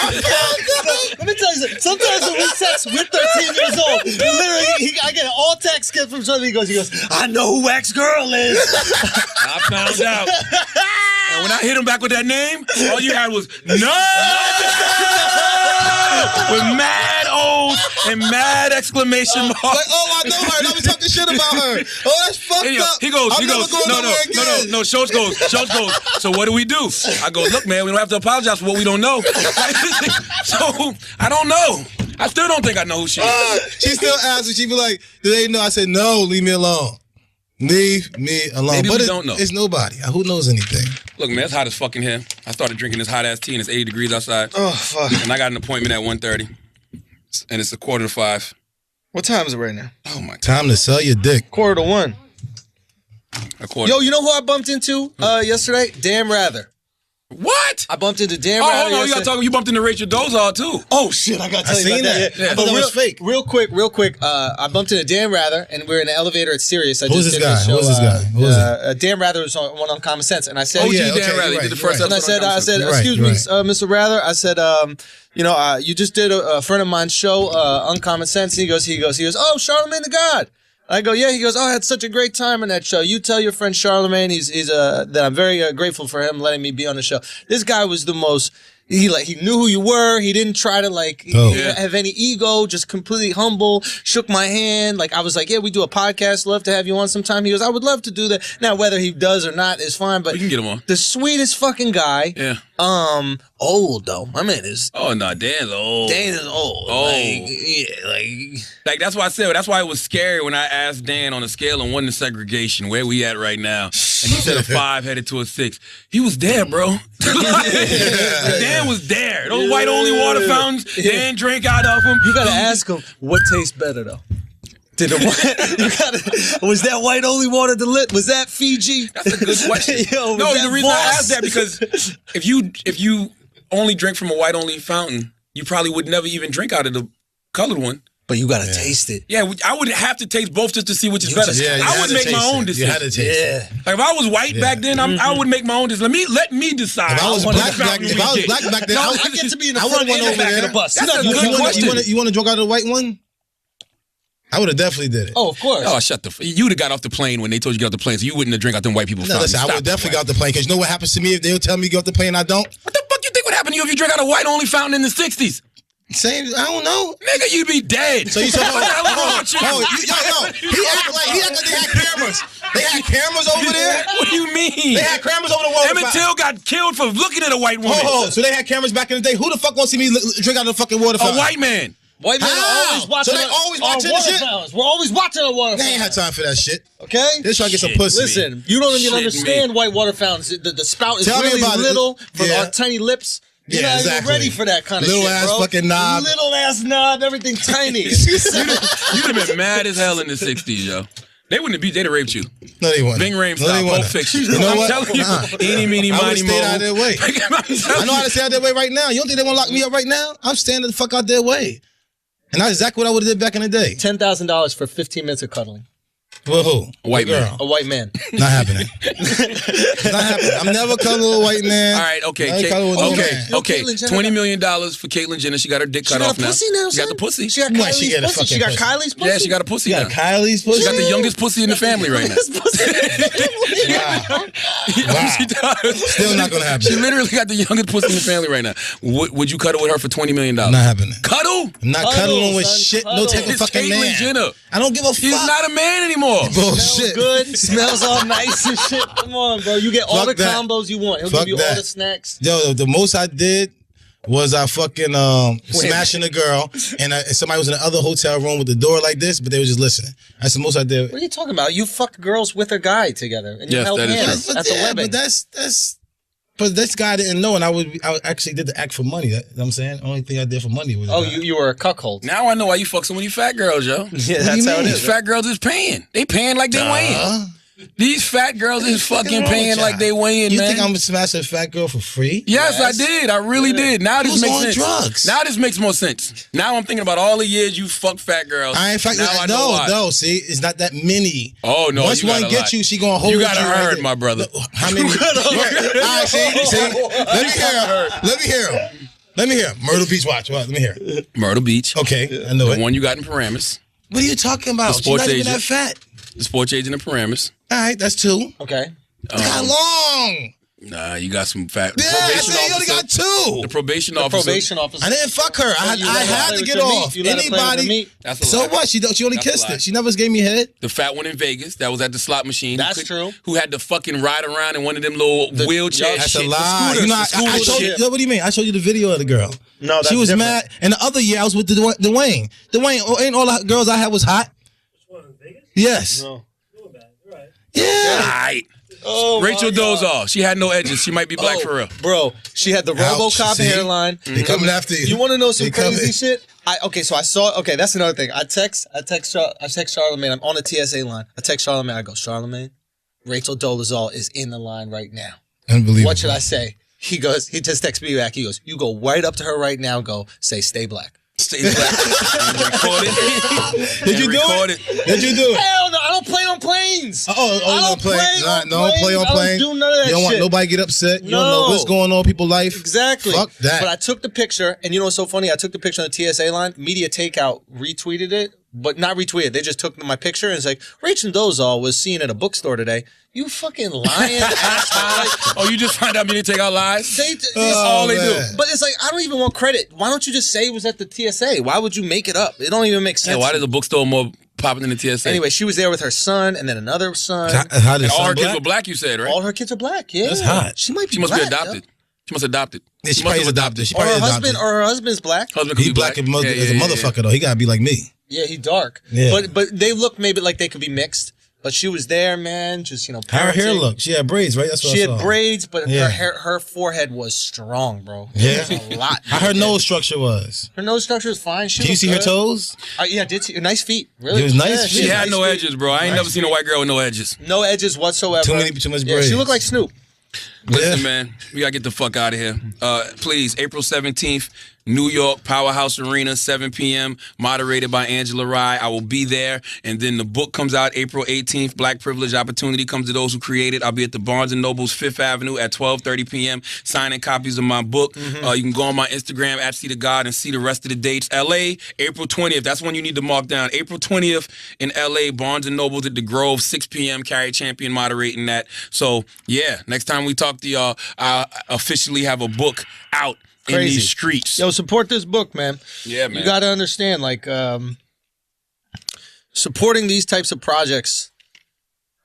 Let me tell you something. Sometimes when we text, we're 13 years old. Literally, I get an all text gift from somebody. He goes, I know who X girl is. I found out. And when I hit him back with that name, all you had was no, with mad O's and mad exclamation marks. Like, oh, I know her. And I was talking shit about her. Oh, that's fucked He up. goes, I'm never going nowhere again. no. Schultz goes. So what do we do? I go, look, man, we don't have to apologize for what we don't know. So I don't know. I still don't think I know who she is. She still asks me. She be like, do they know? I said, no, leave me alone. Leave me alone. Maybe but we don't know. It's nobody. Who knows anything? Look, man, it's hot as fucking here. I started drinking this hot ass tea and it's 80 degrees outside. Oh fuck! And I got an appointment at 1:30. And it's 4:45. What time is it right now? Oh my God. Time to sell your dick. 1:45. A quarter. Yo, you know who I bumped into yesterday? Dan Rather. What? I bumped into Dan Oh, Rather. hold on. yesterday. You bumped into Rachel Dolezal too. Oh shit! I gotta tell you seen about that. Yeah. I thought that was fake. Real quick. I bumped into Dan Rather, and we were in the elevator at Sirius. Who's this guy? Who is this guy? Who is it? Dan Rather was on one on Common Sense, and I said, OG yeah, Dan okay, Rather. you're He right, did the you're first right. episode. and I said, You're right, excuse you're me, right. Mr. Rather. I said, you just did a friend of mine's show, Uncommon Sense. And he goes, oh, Charlamagne the God. I go, yeah. He goes, oh, I had such a great time on that show. You tell your friend Charlamagne he's that I'm very grateful for him letting me be on the show. This guy was the most. He knew who you were. He didn't try to have any ego. Just completely humble. Shook my hand. Like I was like, yeah, we do a podcast. Love to have you on sometime. He goes, I would love to do that. Now whether he does or not is fine. But We can get him on. the sweetest fucking guy. Yeah. Old though. My man is. Oh no, Dan's old. Dan is old. Like that's why I said. That's why it was scary when I asked Dan on a scale of 1 to segregation, where we at right now, and he said a 5 headed to a 6. He was there, bro. Dan was there. Those white only water fountains. Dan drank out of them. You gotta ask him what tastes better though. Was that white only water was that Fiji? That's a good question. Yo, no, was the that reason I Voss? asked that because if you only drink from a white only fountain, you probably would never even drink out of the colored one. But you gotta taste it. Yeah, I would have to taste both just to see which is better. I would make my own decision. You had to taste it. Like if I was white back then, I would make my own decision. Let me decide. If I was which black fountain we get. back then, I get to be in the I front would've went and the over back of there. the bus. That's a good You question. want to drink out of the white one? I would have definitely did it. Oh, of course. Oh, shut the. You would have got off the plane when they told you to get off the plane, so you wouldn't have drank out them white people. No, listen, I would have definitely got off the plane because you know what happens to me if they'll tell me to get off the plane and I don't? What the fuck you think would happen to you if you drank out a white only fountain in the 60s? Same, I don't know. Nigga, you'd be dead. So you said, What the hell is wrong with you? he acted like they had cameras. They had cameras over there. What do you mean? They had cameras over the wall. Emmett Till got killed for looking at a white woman. So they had cameras back in the day. Who the fuck wants to see me drink out of the fucking water A fountain? white man. White men are always watching. So they always watching our the water shit? fountains. We're always watching our water They fountains. ain't had time for that shit. Okay? They're trying to get some pussy. Listen, you don't even Shit understand me. white water fountains. The spout is Tell me really about it. little for Yeah. our tiny lips. You're Yeah, not exactly. even ready for that kind of Little shit, ass bro. fucking knob. Little ass knob, everything tiny. You'd have been mad as hell in the 60s, yo. They wouldn't have beat, they'd have raped you. No, they wouldn't. Bing Rames No, style, they Pulp wouldn't. Fiction. You know I'm what? telling you, Nah. eeny, meeny, I would miny, have stayed out of their way. I know how to stay out their way right now. You don't think they want to lock me up right now? I'm staying the fuck out their way. And that's exactly what I would have did back in the day. $10,000 for 15 minutes of cuddling. Well, who? White What man. A white man. Not happening. Not happening. I'm never cuddling with a white man. All right, okay. Never cuddling with no man. Okay. Caitlyn Jenner $20 million for Caitlyn Jenner. She got her dick She cut got off a pussy now, She got son? the pussy. She got Why, Kylie's she get a pussy. fucking She got pussy? Kylie's pussy? Yeah, she got a pussy You now. got Kylie's pussy? She got the youngest pussy in the family right now. She does. Still not gonna happen. She literally got the youngest pussy in the family right now. Would you cuddle with her for $20 million? Not happening. Cuddle? I'm not cuddling with son, shit. cuddle. No type of It's fucking Caitlyn man. Jenner. I don't give a He's fuck. not a man anymore. Bullshit. Good, smells all nice and shit. Come on, bro. You get all Fuck the that. combos you want. He'll Fuck give you all that. the snacks. Yo, the most I did was I fucking smashing a girl and somebody was in the other hotel room with the door like this, but they were just listening. That's the most I did. What are you talking about? You fucked girls with a guy together, and you Yes, held that is hands true. at the wedding. But but this guy didn't know, and I actually did the act for money. You know what I'm saying? Only thing I did for money was Oh, you were a cuckold. Now I know why you fuck so many fat girls, yo. Yeah, do you mean? These fat girls is paying. They paying like they weighing. These fat girls is fucking paying like they weighing, You man. think I'm gonna smash a fat girl for free? Yes, I did. I really did. Now this Who's makes on sense. drugs? Now this makes more sense. Now I'm thinking about all the years you fucked fat girls. I ain't Now I know why. no. See, it's not that many. Oh no! Once you got one a gets lot. you, she gonna hold You you. got a right herd, there. my brother. How many? All right, see. Let me hear him. Let me hear him. Myrtle Beach watch. What? Let me hear him. Myrtle Beach. Okay, I know The it. one you got in Paramus. What are you talking about? She's sports not even agent. that fat. The sports agent in Paramus. All right, that's two. Okay. How long? Nah, you got some fat. Yeah, I said you only got two. The probation officer. Probation officer. I didn't fuck her. I You let her had play to with get your meat. off. You let her play with her Anybody. meat. That's a So lie. what? She only That's a kissed lie. it. She never gave me head. The fat one in Vegas that was at the slot machine. That's true. Who had to fucking ride around in one of them little wheelchair That's That's shit. a lie. The You know, I scooters, showed you. shit. Yo, what do you mean? I showed you the video of the girl. No, that's she was different. mad. And the other year, I was with Dwayne. Dwayne, ain't all the girls I had was hot. What, in Vegas? Yes. Doing bad. All right. Yeah. Alright. Oh, Rachel my God. Dolezal. She had no edges. She might be black for real. Bro, she had the Ouch, RoboCop see? hairline. They coming after you. You want to know some They coming. crazy shit? So I saw. Okay, that's another thing. I text Charlamagne. I'm on the TSA line. I text Charlamagne. I go, Charlamagne, Rachel Dolezal is in the line right now. Unbelievable. What should I say? He goes. He just texts me back. He goes, you go right up to her right now. Go say, stay black. Stay black. And record it. Did you do record it? Did you do it? Hell no! I don't play on planes. Oh, I don't play on don't play on planes. I planes. don't do none of that You don't want shit. nobody get upset. You don't know No. what's going on in people's life. Exactly. Fuck that. But I took the picture, and you know what's so funny? I took the picture on the TSA line. Media Takeout retweeted it, but not retweeted. They just took my picture and it's like, Rachel Dolezal was seen at a bookstore today. You fucking lying asshole. Like, Oh, you just find out me to take out lies? that's all they do. But it's like, I don't even want credit. Why don't you just say it was at the TSA? Why would you make it up? It don't even make sense. Yeah, why does a bookstore more popping than the TSA? Anyway, she was there with her son and then another son. How did and all her son kids black? were black, you said, right? All her kids are black. Yeah, That's hot. She might be. She must black, be adopted. She must have adopted. Yeah, she must probably have is adopted. She Or probably her is husband, adopted. or her husband's black. Husband could He be black as a motherfucker though. He gotta be like me. Yeah, he dark. Yeah. But they look maybe like they could be mixed. But she was there, man. Just How her hair parenting. look? She had braids, right? That's what She I saw. had braids, but Yeah. her forehead was strong, bro. Yeah. It was a lot. How her nose structure was. Her nose structure is fine. She Can you looked see her good. toes? Yeah, I did see nice feet. Really, It was nice Yeah, feet. She had nice no feet. edges, bro. I ain't never seen a white girl with no edges. No edges whatsoever. Too much Yeah, braids. she looked like Snoop. Listen, man, we gotta get the fuck out of here. Please, April 17th, New York, Powerhouse Arena, 7 p.m., moderated by Angela Rye. I will be there. And then the book comes out April 18th. Black Privilege Opportunity comes to those who create it. I'll be at the Barnes & Noble's 5th Avenue at 12:30 p.m. signing copies of my book. You can go on my Instagram, @SeeTheGod, and see the rest of the dates. L.A., April 20th. That's when you need to mark down. April 20th in L.A., Barnes & Noble's at the Grove, 6 p.m., Carrie Champion moderating that. So, yeah, next time we talk to y'all, I'll officially have a book out in these streets. Yo, support this book, man. Yeah, man. You got to understand, like, supporting these types of projects.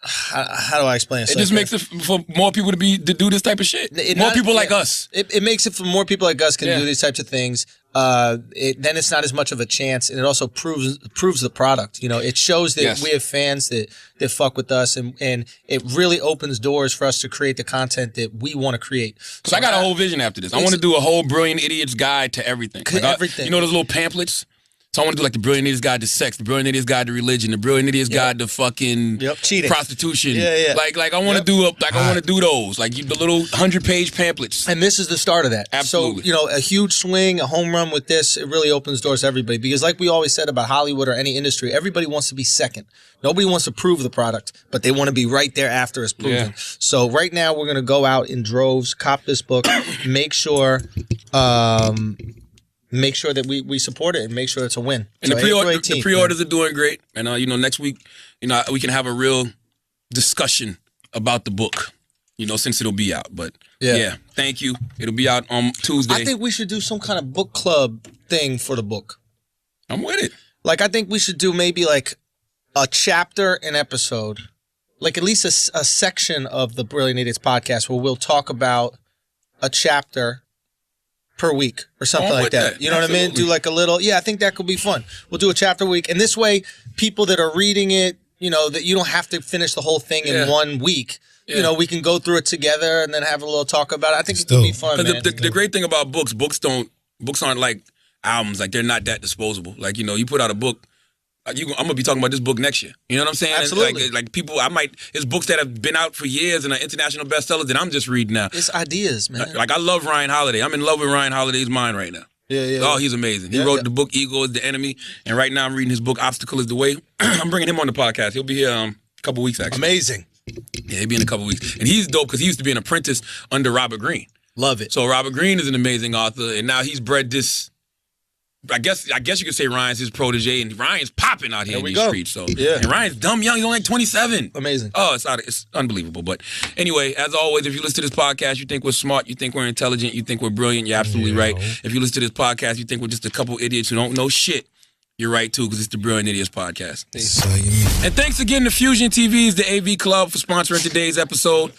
How do I explain it? It just makes it for more people to do this type of shit. More people like us. It makes it for more people like us can do these types of things. Then it's not as much of a chance, and it also proves the product. You know, it shows that we have fans that fuck with us, and it really opens doors for us to create the content that we want to create. Because I got a whole vision after this. I want to do a whole Brilliant Idiots guide to everything. Like everything. You know those little pamphlets? So I want to do like the Brilliant Idiots Guide to Sex, the Brilliant Idiots Guide to Religion, the Brilliant Idiots Guide to fucking cheating, prostitution. Yeah. Like I want to do I want to do those, like the little 100-page pamphlets. And this is the start of that. Absolutely. So, you know, a huge swing, a home run with this, it really opens doors to everybody. Because like we always said about Hollywood or any industry, everybody wants to be second. Nobody wants to prove the product, but they want to be right there after it's proven. Yeah. So right now we're going to go out in droves, cop this book, make sure that we support it and make sure it's a win. And so the pre-orders are doing great. And next week, we can have a real discussion about the book. Since it'll be out. But yeah, thank you. It'll be out on Tuesday. I think we should do some kind of book club thing for the book. I'm with it. Like, I think we should do maybe like a chapter an episode, like at least a section of the Brilliant Idiots podcast where we'll talk about a chapter per week or something like that. You know what I mean? Do like a little, I think that could be fun. We'll do a chapter a week. And this way, people that are reading it, that you don't have to finish the whole thing in 1 week. Yeah. We can go through it together and then have a little talk about it. I think it could be fun, man. The great thing about books aren't like albums. Like, they're not that disposable. Like, you put out a book, I'm going to be talking about this book next year. You know what I'm saying? Absolutely. Like people, it's books that have been out for years and are international bestsellers that I'm just reading now. It's ideas, man. Like, I love Ryan Holiday. I'm in love with Ryan Holiday's mind right now. Yeah. Oh, he's amazing. He wrote the book Ego is the Enemy, and right now I'm reading his book Obstacle is the Way. I'm bringing him on the podcast. He'll be here a couple weeks, actually. Amazing. Yeah, he'll be in a couple weeks. And he's dope because he used to be an apprentice under Robert Greene. Love it. So Robert Greene is an amazing author, and now he's bred this... I guess you could say Ryan's his protege, and Ryan's popping out here in these streets. So, and Ryan's dumb young. He's only like 27. Amazing. Oh, it's unbelievable. But anyway, as always, if you listen to this podcast, you think we're smart, you think we're intelligent, you think we're brilliant, you're absolutely right. If you listen to this podcast, you think we're just a couple idiots who don't know shit, you're right too, because it's the Brilliant Idiots podcast. And thanks again to Fusion TV's The AV Club for sponsoring today's episode.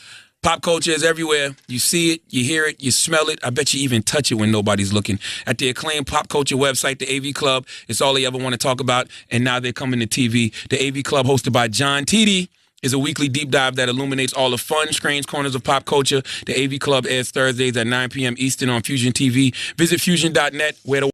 Pop culture is everywhere. You see it, you hear it, you smell it. I bet you even touch it when nobody's looking. At the acclaimed pop culture website, the AV Club, it's all they ever want to talk about, and now they're coming to TV. The AV Club, hosted by John Titi, is a weekly deep dive that illuminates all the fun, strange corners of pop culture. The AV Club airs Thursdays at 9 p.m. Eastern on Fusion TV. Visit fusion.net, where the